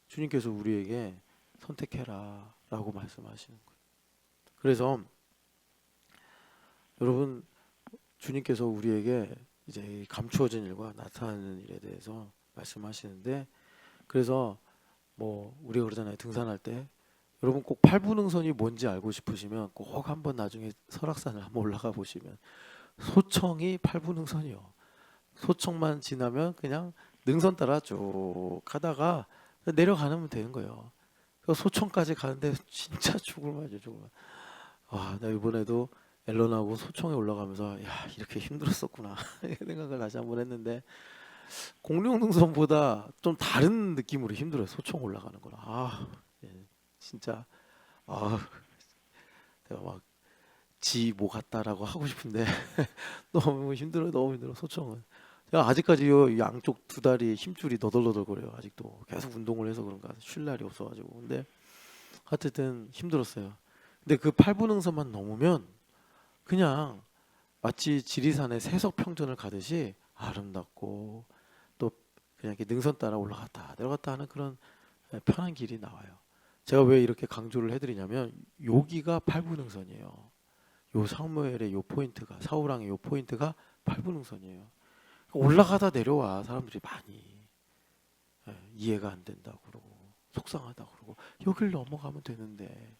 주님께서 우리에게 선택해라 라고 말씀하시는 거예요. 그래서 여러분, 주님께서 우리에게 이제 감추어진 일과 나타나는 일에 대해서 말씀하시는데, 그래서 뭐 우리가 그러잖아요. 등산할 때 여러분 꼭 팔분응선이 뭔지 알고 싶으시면 꼭 한번 나중에 설악산을 한번 올라가 보시면 소청이 팔분응선이요. 소청만 지나면 그냥 능선 따라 쭉 가다가 내려가면 되는 거예요. 소청까지 가는데 진짜 죽을 맛이죠, 죽을 맛. 와, 나 이번에도 앨런하고 소총에 올라가면서 야 이렇게 힘들었었구나 이 생각을 다시 한번 했는데 공룡등선보다 좀 다른 느낌으로 힘들어요. 소총 올라가는 거라. 예, 진짜 아 내가 막 지 뭐 같다라고 하고 싶은데 너무 힘들어요. 너무 힘들어 소총은. 제가 아직까지요 양쪽 두 다리에 힘줄이 너덜너덜거려요. 아직도 계속 운동을 해서 그런가 쉴 날이 없어가지고. 근데 하여튼 힘들었어요. 근데 그 8분응선만 넘으면 그냥 마치 지리산의 세석평전을 가듯이 아름답고 또 그냥 이렇게 능선 따라 올라갔다 내려갔다 하는 그런 편한 길이 나와요. 제가 왜 이렇게 강조를 해드리냐면 여기가 8분응선이에요. 요 사무엘의 요 포인트가 사우랑의 요 포인트가 8분응선이에요. 올라가다 내려와 사람들이 많이 이해가 안 된다고 그러고 속상하다고 그러고 여길 넘어가면 되는데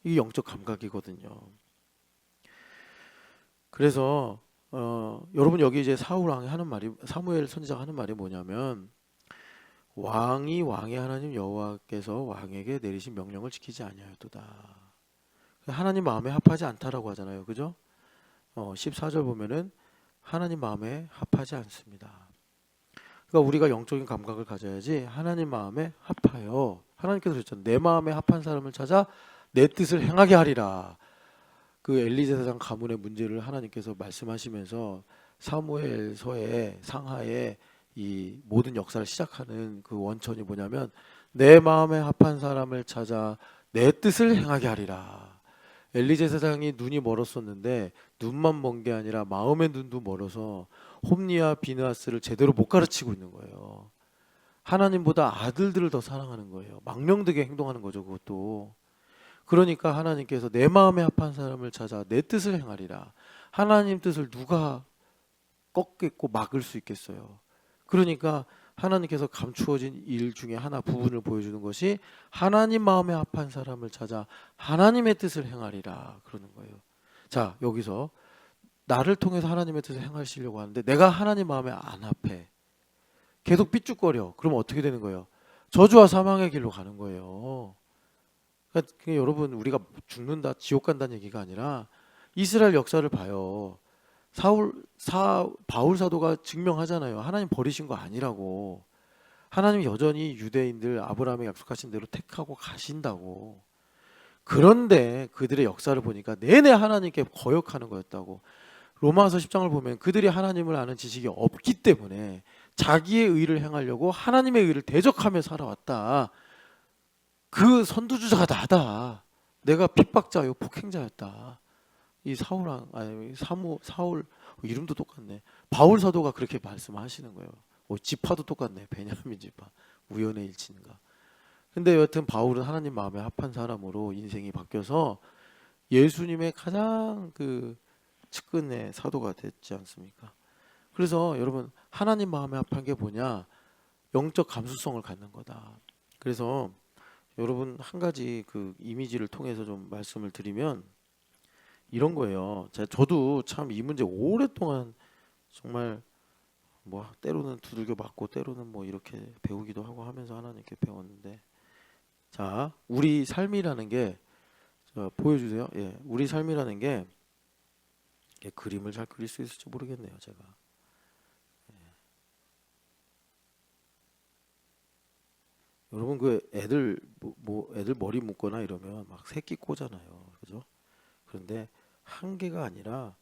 이게 영적 감각이거든요. 그래서 여러분 여기 이제 사울 왕이 하는 말이 사무엘 선지자가 하는 말이 뭐냐면 왕이 왕의 하나님 여호와께서 왕에게 내리신 명령을 지키지 아니하였도다. 하나님 마음에 합하지 않다라고 하잖아요. 그죠? 14절 보면은 하나님 마음에 합하지 않습니다. 그러니까 우리가 영적인 감각을 가져야지 하나님 마음에 합하여 하나님께서 그랬잖아요. 내 마음에 합한 사람을 찾아 내 뜻을 행하게 하리라. 그 엘리제사장 가문의 문제를 하나님께서 말씀하시면서 사무엘서의 상하에 이 모든 역사를 시작하는 그 원천이 뭐냐면 내 마음에 합한 사람을 찾아 내 뜻을 행하게 하리라. 엘리제사장이 눈이 멀었었는데 눈만 먼 게 아니라 마음의 눈도 멀어서 홈리와 비느하스를 제대로 못 가르치고 있는 거예요. 하나님보다 아들들을 더 사랑하는 거예요. 망령되게 행동하는 거죠, 그것도. 그러니까 하나님께서 내 마음에 합한 사람을 찾아 내 뜻을 행하리라. 하나님 뜻을 누가 꺾겠고 막을 수 있겠어요. 그러니까 하나님께서 감추어진 일 중에 하나 부분을 보여주는 것이 하나님 마음에 합한 사람을 찾아 하나님의 뜻을 행하리라 그러는 거예요. 자, 여기서 나를 통해서 하나님의 뜻을 행하시려고 하는데 내가 하나님 마음에 안 합해. 계속 삐죽거려. 그러면 어떻게 되는 거예요? 저주와 사망의 길로 가는 거예요. 그러니까 여러분 우리가 죽는다 지옥 간다는 얘기가 아니라 이스라엘 역사를 봐요. 바울 사도가 증명하잖아요. 하나님 버리신 거 아니라고. 하나님 여전히 유대인들 아브라함이 약속하신 대로 택하고 가신다고. 그런데 그들의 역사를 보니까 내내 하나님께 거역하는 거였다고. 로마서 10장을 보면 그들이 하나님을 아는 지식이 없기 때문에 자기의 의를 행하려고 하나님의 의를 대적하며 살아왔다. 그 선두주자가 나다. 내가 핍박자요 폭행자였다. 이 사울왕 아니 사울 이름도 똑같네. 바울 사도가 그렇게 말씀하시는 거예요. 지파도 똑같네. 베냐민 지파 우연의 일치인가. 근데 여하튼 바울은 하나님 마음에 합한 사람으로 인생이 바뀌어서 예수님의 가장 그 측근의 사도가 됐지 않습니까? 그래서 여러분 하나님 마음에 합한 게 뭐냐? 영적 감수성을 갖는 거다. 그래서 여러분 한 가지 그 이미지를 통해서 좀 말씀을 드리면 이런 거예요. 저도 참 이 문제 오랫동안 정말 뭐 때로는 두들겨 맞고 때로는 뭐 이렇게 배우기도 하고 하면서 하나님께 배웠는데 자 우리 삶이라는 게 보여주세요. 예, 우리 삶이라는 게 그림을 잘 그릴 수 있을지 모르겠네요. 제가 여러분 그 애들 애들 머리 묶거나 이러면 막 새끼 꼬잖아요. 그죠? 그런데 한 개가 아니라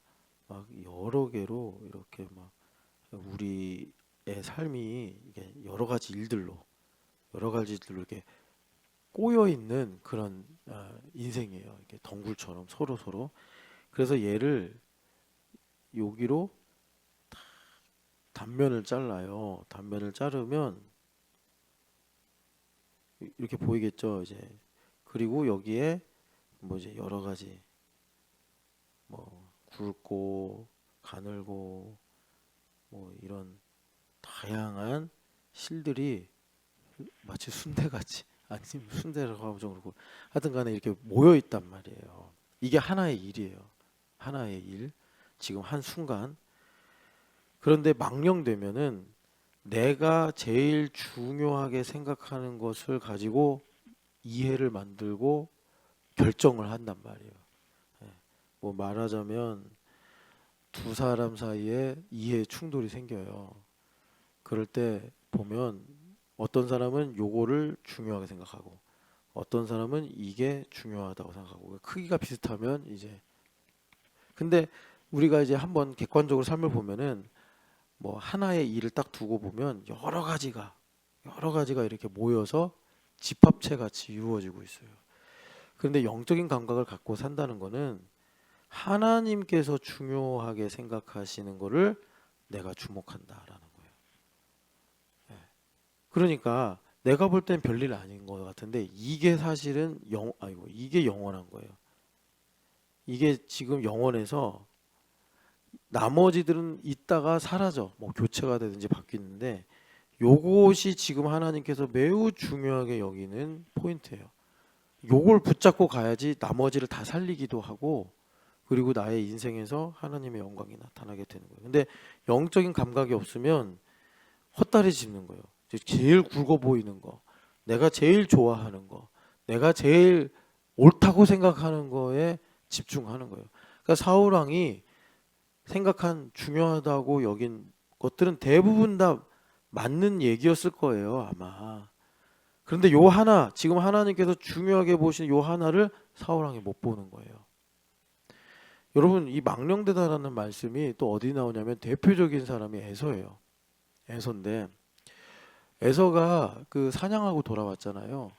막 여러 개로 이렇게 막 우리의 삶이 이게 여러 가지들로 이렇게 꼬여 있는 그런 인생이에요. 이렇게 덩굴처럼 서로. 그래서 얘를 여기로 단면을 잘라요. 단면을 자르면 이렇게 보이겠죠, 이제. 그리고 여기에 뭐 이제 여러 가지 뭐 굵고 가늘고 뭐 이런 다양한 실들이 마치 순대같이 아니면 순대라고 하면 좀 그렇고 하여튼 간에 이렇게 모여 있단 말이에요. 이게 하나의 일이에요. 하나의 일. 지금 한 순간. 그런데 망령되면은 내가 제일 중요하게 생각하는 것을 가지고 이해를 만들고 결정을 한단 말이에요. 예. 뭐 말하자면 두 사람 사이에 이해 충돌이 생겨요. 그럴 때 보면 어떤 사람은 요거를 중요하게 생각하고 어떤 사람은 이게 중요하다고 생각하고 크기가 비슷하면 이제 근데 우리가 이제 한번 객관적으로 삶을 보면은 뭐 하나의 일을 딱 두고 보면 여러 가지가 이렇게 모여서 집합체 같이 이루어지고 있어요. 그런데 영적인 감각을 갖고 산다는 거는 하나님께서 중요하게 생각하시는 거를 내가 주목한다라는 거예요. 예. 그러니까 내가 볼 땐 별일 아닌 것 같은데 이게 사실은 이게 영원한 거예요. 이게 지금 영원해서 나머지들은 있다가 사라져. 뭐 교체가 되든지 바뀌는데 요것이 지금 하나님께서 매우 중요하게 여기는 포인트예요. 요걸 붙잡고 가야지 나머지를 다 살리기도 하고 그리고 나의 인생에서 하나님의 영광이 나타나게 되는 거예요. 근데 영적인 감각이 없으면 헛다리 짚는 거예요. 제일 굵어 보이는 거, 내가 제일 좋아하는 거, 내가 제일 옳다고 생각하는 거에 집중하는 거예요. 그러니까 사울 왕이 생각한 중요하다고 여긴 것들은 대부분 다 맞는 얘기였을 거예요, 아마. 그런데 요 하나, 지금 하나님께서 중요하게 보시는 요 하나를 사울 왕이 못 보는 거예요. 여러분, 이 망령되다라는 말씀이 또 어디 나오냐면 대표적인 사람이 에서예요. 에서인데 에서가 그 사냥하고 돌아왔잖아요.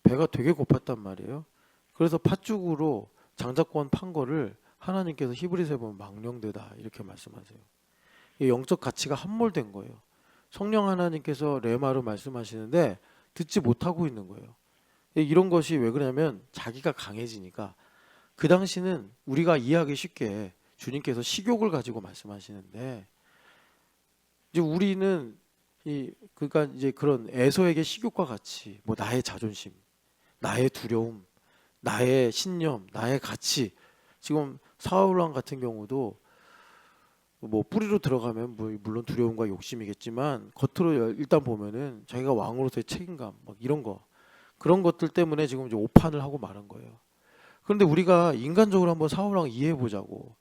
배가 되게 고팠단 말이에요. 그래서 팥죽으로 장자권 판 거를 하나님께서 히브리서에 보면 망령되다 이렇게 말씀하세요. 이 영적 가치가 함몰된 거예요. 성령 하나님께서 레마로 말씀하시는데 듣지 못하고 있는 거예요. 이런 것이 왜 그러냐면 자기가 강해지니까 그 당시는 우리가 이해하기 쉽게 주님께서 식욕을 가지고 말씀하시는데 이제 우리는 그러니까 이제 그런 에서에게 식욕과 같이 뭐 나의 자존심, 나의 두려움, 나의 신념, 나의 가치. 지금 사울왕 같은 경우도 뭐 뿌리로 들어가면 뭐 물론 두려움과 욕심이겠지만 겉으로 일단 보면은 자기가 왕으로서의 책임감 막 이런 거 그런 것들 때문에 지금 이제 오판을 하고 말한 거예요. 그런데 우리가 인간적으로 한번 사울왕 이해해 보자고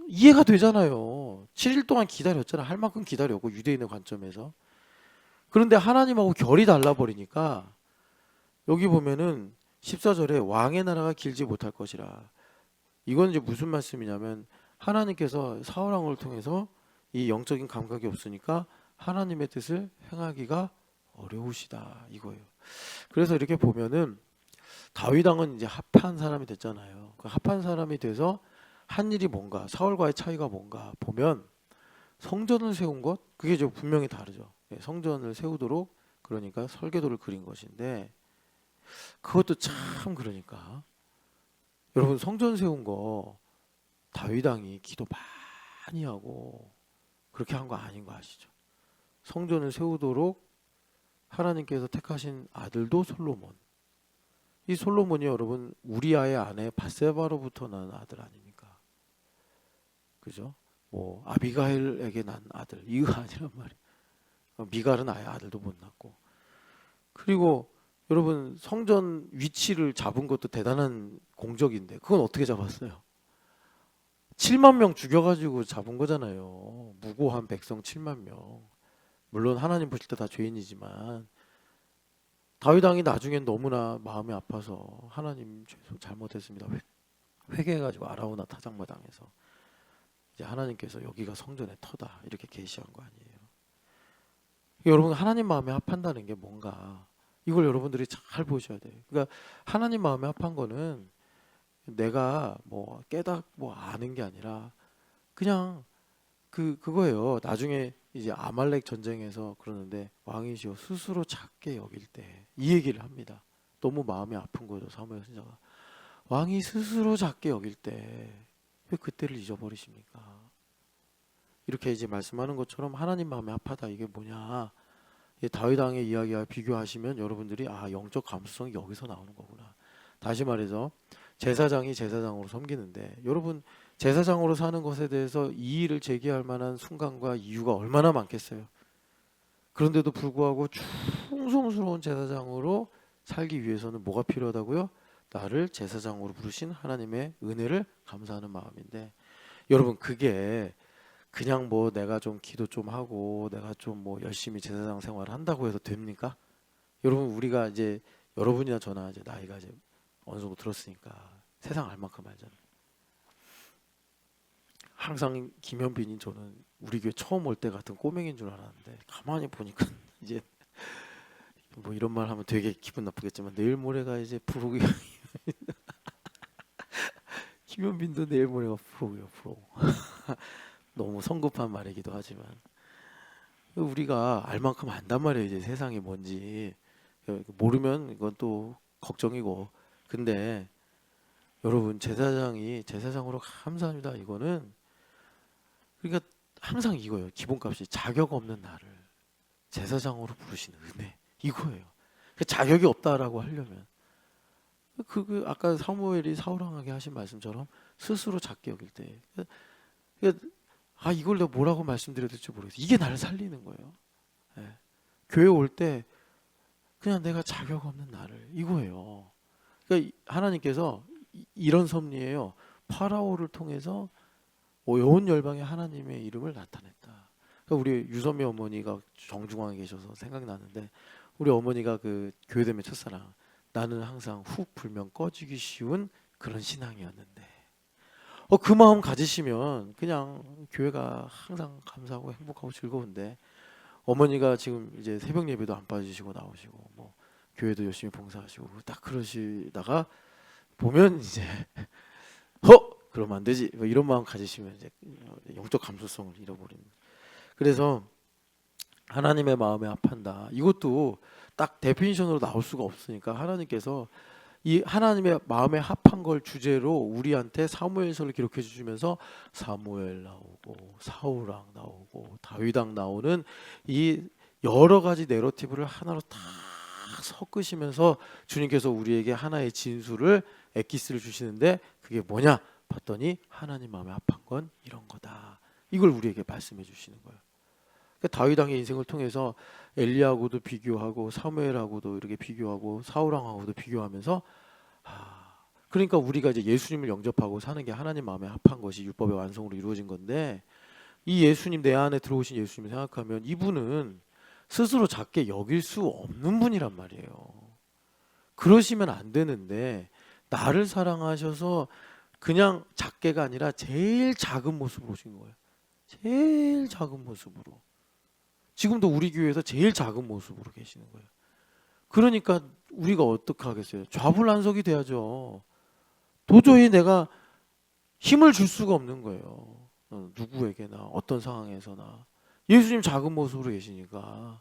이해가 되잖아요. 7일 동안 기다렸잖아. 할 만큼 기다렸고 유대인의 관점에서. 그런데 하나님하고 결이 달라버리니까 여기 보면은 14절에 왕의 나라가 길지 못할 것이라. 이건 이제 무슨 말씀이냐면 하나님께서 사울왕을 통해서 이 영적인 감각이 없으니까 하나님의 뜻을 행하기가 어려우시다 이거예요. 그래서 이렇게 보면은 다윗 왕은 이제 합한 사람이 됐잖아요. 그 합한 사람이 돼서 한 일이 뭔가 사울과의 차이가 뭔가 보면 성전을 세운 것 그게 좀 분명히 다르죠. 성전을 세우도록 그러니까 설계도를 그린 것인데 그것도 참 그러니까 여러분 성전 세운 거 다윗 왕이 기도 많이 하고 그렇게 한 거 아닌 거 아시죠? 성전을 세우도록 하나님께서 택하신 아들도 솔로몬. 이 솔로몬이 여러분 우리아의 아내 밧세바로부터 난 아들 아닙니까? 그죠? 뭐 아비가일에게 난 아들 이거 아니란 말이에요. 미갈은 아예 아들도 못 낳고. 그리고 여러분 성전 위치를 잡은 것도 대단한 공적인데 그건 어떻게 잡았어요? 7만 명 죽여가지고 잡은 거잖아요. 무고한 백성 7만 명. 물론 하나님 보실 때 다 죄인이지만 다윗 왕이 나중엔 너무나 마음이 아파서 하나님 죄송 잘못했습니다. 회개해가지고 아라우나 타작마당에서 이제 하나님께서 여기가 성전의 터다 이렇게 계시한 거 아니에요. 여러분 하나님 마음에 합한다는 게 뭔가 이걸 여러분들이 잘 보셔야 돼요. 그러니까 하나님 마음에 합한 거는 내가 뭐 깨닫고 아는 게 아니라 그냥 그거예요. 나중에 이제 아말렉 전쟁에서 그러는데 왕이시여 스스로 작게 여길 때 이 얘기를 합니다. 너무 마음이 아픈 거죠. 사무엘 선지자가 왕이 스스로 작게 여길 때 왜 그때를 잊어버리십니까? 이렇게 이제 말씀하는 것처럼 하나님 마음에 합하다 이게 뭐냐? 다윗 왕의 이야기와 비교하시면 여러분들이 아 영적 감수성이 여기서 나오는 거구나. 다시 말해서 제사장이 제사장으로 섬기는데 여러분 제사장으로 사는 것에 대해서 이의를 제기할 만한 순간과 이유가 얼마나 많겠어요. 그런데도 불구하고 충성스러운 제사장으로 살기 위해서는 뭐가 필요하다고요? 나를 제사장으로 부르신 하나님의 은혜를 감사하는 마음인데, 여러분 그게 그냥 뭐 내가 좀 기도 좀 하고 내가 좀 뭐 열심히 제사장 생활을 한다고 해서 됩니까? 여러분 우리가 이제 여러분이나 저나 이제 나이가 이제 어느 정도 들었으니까 세상 알 만큼 알잖아요. 항상 김현빈이 저는 우리 교회 처음 올 때 같은 꼬맹인 줄 알았는데 가만히 보니까 이제 뭐 이런 말 하면 되게 기분 나쁘겠지만 내일 모레가 이제 부록이 김현빈도 내일 모레가 부록이요, 부록. 너무 성급한 말이기도 하지만 우리가 알 만큼 안단 말이에요. 이제 세상이 뭔지 모르면 이건 또 걱정이고. 근데 여러분 제사장이 제사장으로 감사합니다. 이거는 그러니까 항상 이거예요. 기본값이 자격 없는 나를 제사장으로 부르시는 은혜 이거예요. 자격이 없다라고 하려면 아까 사무엘이 사울왕에게 하신 말씀처럼 스스로 작게 여길 때 이걸 내가 뭐라고 말씀드려야 될지 모르겠어요. 이게 나를 살리는 거예요. 예. 교회 올 때 그냥 내가 자격 없는 나를 이거예요. 그러니까 하나님께서 이런 섭리예요. 파라오를 통해서 온 열방에 하나님의 이름을 나타냈다. 그러니까 우리 유선미 어머니가 정중앙에 계셔서 생각나는데 우리 어머니가 그 교회되면 첫사랑 나는 항상 훅 불면 꺼지기 쉬운 그런 신앙이었는데 그 마음 가지시면 그냥 교회가 항상 감사하고 행복하고 즐거운데 어머니가 지금 이제 새벽 예배도 안 빠지시고 나오시고 뭐 교회도 열심히 봉사하시고 딱 그러시다가 보면 이제 그러면 안 되지 뭐 이런 마음 가지시면 이제 영적 감수성을 잃어버리는. 그래서 하나님의 마음에 합한다. 이것도 딱 데피니션으로 나올 수가 없으니까 하나님께서 이 하나님의 마음에 합한 걸 주제로 우리한테 사무엘서를 기록해 주시면서 사무엘 나오고 사울왕 나오고 다윗왕 나오는 이 여러 가지 내러티브를 하나로 다 섞으시면서 주님께서 우리에게 하나의 진수를 엑기스를 주시는데 그게 뭐냐 봤더니 하나님 마음에 합한 건 이런 거다. 이걸 우리에게 말씀해 주시는 거예요. 그러니까 다윗왕의 인생을 통해서 엘리야하고도 비교하고 사무엘하고도 이렇게 비교하고 사울왕하고도 비교하면서 그러니까 우리가 이제 예수님을 영접하고 사는 게 하나님 마음에 합한 것이 율법의 완성으로 이루어진 건데 이 예수님 내 안에 들어오신 예수님을 생각하면 이분은 스스로 작게 여길 수 없는 분이란 말이에요. 그러시면 안 되는데 나를 사랑하셔서 그냥 작게가 아니라 제일 작은 모습으로 오신 거예요. 제일 작은 모습으로. 지금도 우리 교회에서 제일 작은 모습으로 계시는 거예요. 그러니까 우리가 어떻게 하겠어요? 좌불안석이 돼야죠. 도저히 내가 힘을 줄 수가 없는 거예요. 누구에게나 어떤 상황에서나 예수님 작은 모습으로 계시니까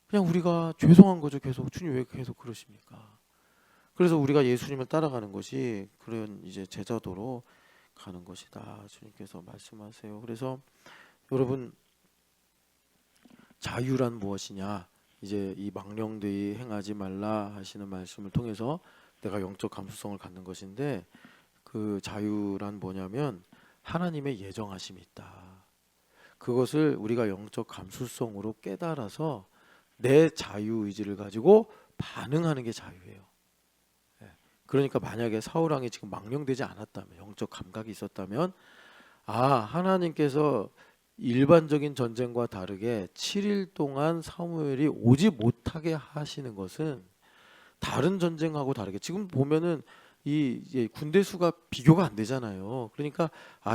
그냥 우리가 죄송한 거죠. 계속 주님 왜 계속 그러십니까? 그래서 우리가 예수님을 따라가는 것이 그런 이제 제자도로 가는 것이다. 주님께서 말씀하세요. 그래서 여러분 자유란 무엇이냐? 이제 이 망령되이 행하지 말라 하시는 말씀을 통해서 내가 영적 감수성을 갖는 것인데 그 자유란 뭐냐면 하나님의 예정하심이 있다. 그것을 우리가 영적 감수성으로 깨달아서 내 자유 의지를 가지고 반응하는 게 자유예요. 그러니까 만약에 사울왕이 지금 망령되지 않았다면 영적 감각이 있었다면 하나님께서 일반적인 전쟁과 다르게 7일 동안 사무엘이 오지 못하게 하시는 것은 다른 전쟁하고 다르게 지금 보면은 이제 군대 수가 비교가 안 되잖아요. 그러니까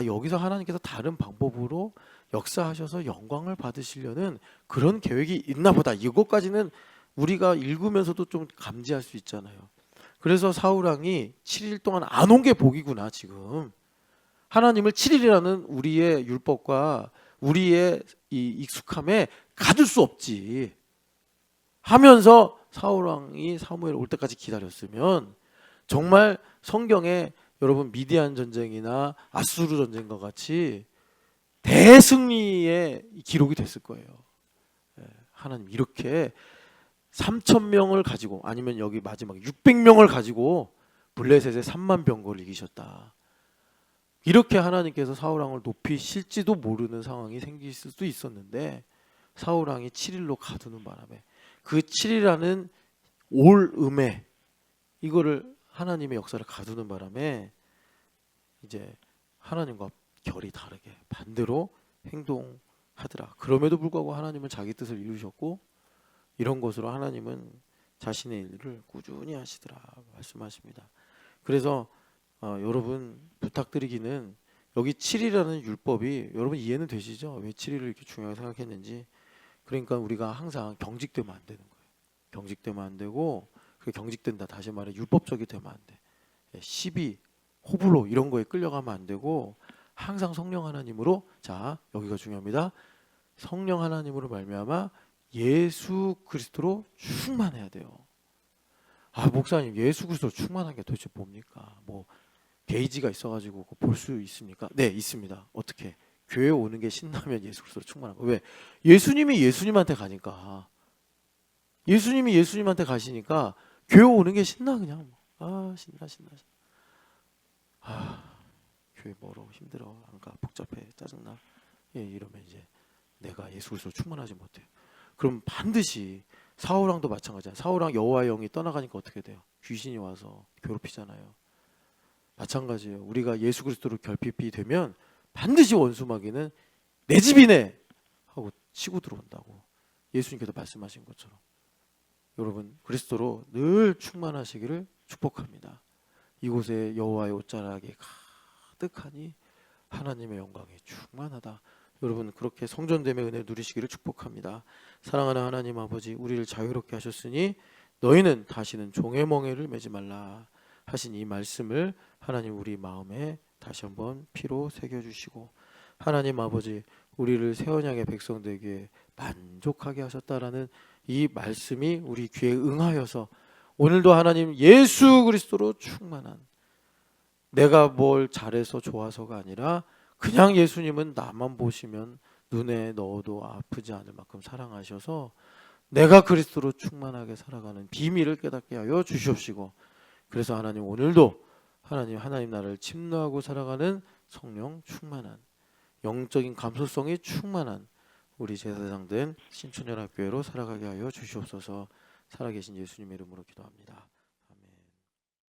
여기서 하나님께서 다른 방법으로 역사하셔서 영광을 받으시려는 그런 계획이 있나 보다. 이것까지는 우리가 읽으면서도 좀 감지할 수 있잖아요. 그래서 사울왕이 7일 동안 안 온 게 복이구나. 지금 하나님을 7일이라는 우리의 율법과 우리의 이 익숙함에 가둘 수 없지 하면서 사울왕이 사무엘 올 때까지 기다렸으면 정말 성경에 여러분 미디안 전쟁이나 아수르 전쟁과 같이 대승리의 기록이 됐을 거예요. 하나님 이렇게 3,000명을 가지고 아니면 여기 마지막에 600명을 가지고 블레셋의 3만 병거를 이기셨다. 이렇게 하나님께서 사울왕을 높이실지도 모르는 상황이 생길 수도 있었는데 사울왕이 7일로 가두는 바람에 그 7일이라는 올 음에 이거를 하나님의 역사를 가두는 바람에 이제 하나님과 결이 다르게 반대로 행동하더라. 그럼에도 불구하고 하나님은 자기 뜻을 이루셨고 이런 것으로 하나님은 자신의 일을 꾸준히 하시더라 말씀하십니다. 그래서 여러분 부탁드리기는 여기 7이라는 율법이 여러분 이해는 되시죠? 왜 7일을 이렇게 중요하게 생각했는지. 그러니까 우리가 항상 경직되면 안 되는 거예요. 경직되면 안 되고 그 경직된다 다시 말해 율법적이 되면 안 돼. 시비, 호불호 이런 거에 끌려가면 안 되고 항상 성령 하나님으로 자 여기가 중요합니다. 성령 하나님으로 말미암아 예수 그리스도로 충만해야 돼요. 아 목사님 예수 그리스도로 충만한 게 도대체 뭡니까? 뭐 게이지가 있어가지고 볼 수 있습니까? 네 있습니다. 어떻게? 교회 오는 게 신나면 예수 그리스도로 충만한 거. 왜? 예수님이 예수님한테 가니까. 예수님이 예수님한테 가시니까 교회 오는 게 신나 그냥. 아 신나. 아 교회 멀어 힘들어 안 가 복잡해 짜증나. 예 이러면 이제 내가 예수 그리스도로 충만하지 못해. 그럼 반드시 사울왕도 마찬가지야. 사울왕 여호와의 영이 떠나가니까 어떻게 돼요? 귀신이 와서 괴롭히잖아요. 마찬가지예요. 우리가 예수 그리스도로 결핍이 되면 반드시 원수 마귀는 내 집이네 하고 치고 들어온다고 예수님께서 말씀하신 것처럼 여러분 그리스도로 늘 충만하시기를 축복합니다. 이곳에 여호와의 옷자락이 가득하니 하나님의 영광이 충만하다. 여러분 그렇게 성전됨의 은혜를 누리시기를 축복합니다. 사랑하는 하나님 아버지 우리를 자유롭게 하셨으니 너희는 다시는 종의 멍에를 매지 말라 하신 이 말씀을 하나님 우리 마음에 다시 한번 피로 새겨주시고 하나님 아버지 우리를 새 언약의 백성 되게 만족하게 하셨다라는 이 말씀이 우리 귀에 응하여서 오늘도 하나님 예수 그리스도로 충만한 내가 뭘 잘해서 좋아서가 아니라 그냥 예수님은 나만 보시면 눈에 넣어도 아프지 않을 만큼 사랑하셔서 내가 그리스도로 충만하게 살아가는 비밀을 깨닫게 하여 주시옵시고 그래서 하나님 오늘도 하나님 나라를 침노하고 살아가는 성령 충만한 영적인 감수성이 충만한 우리 제사장된 신촌연합교회로 살아가게 하여 주시옵소서. 살아계신 예수님의 이름으로 기도합니다.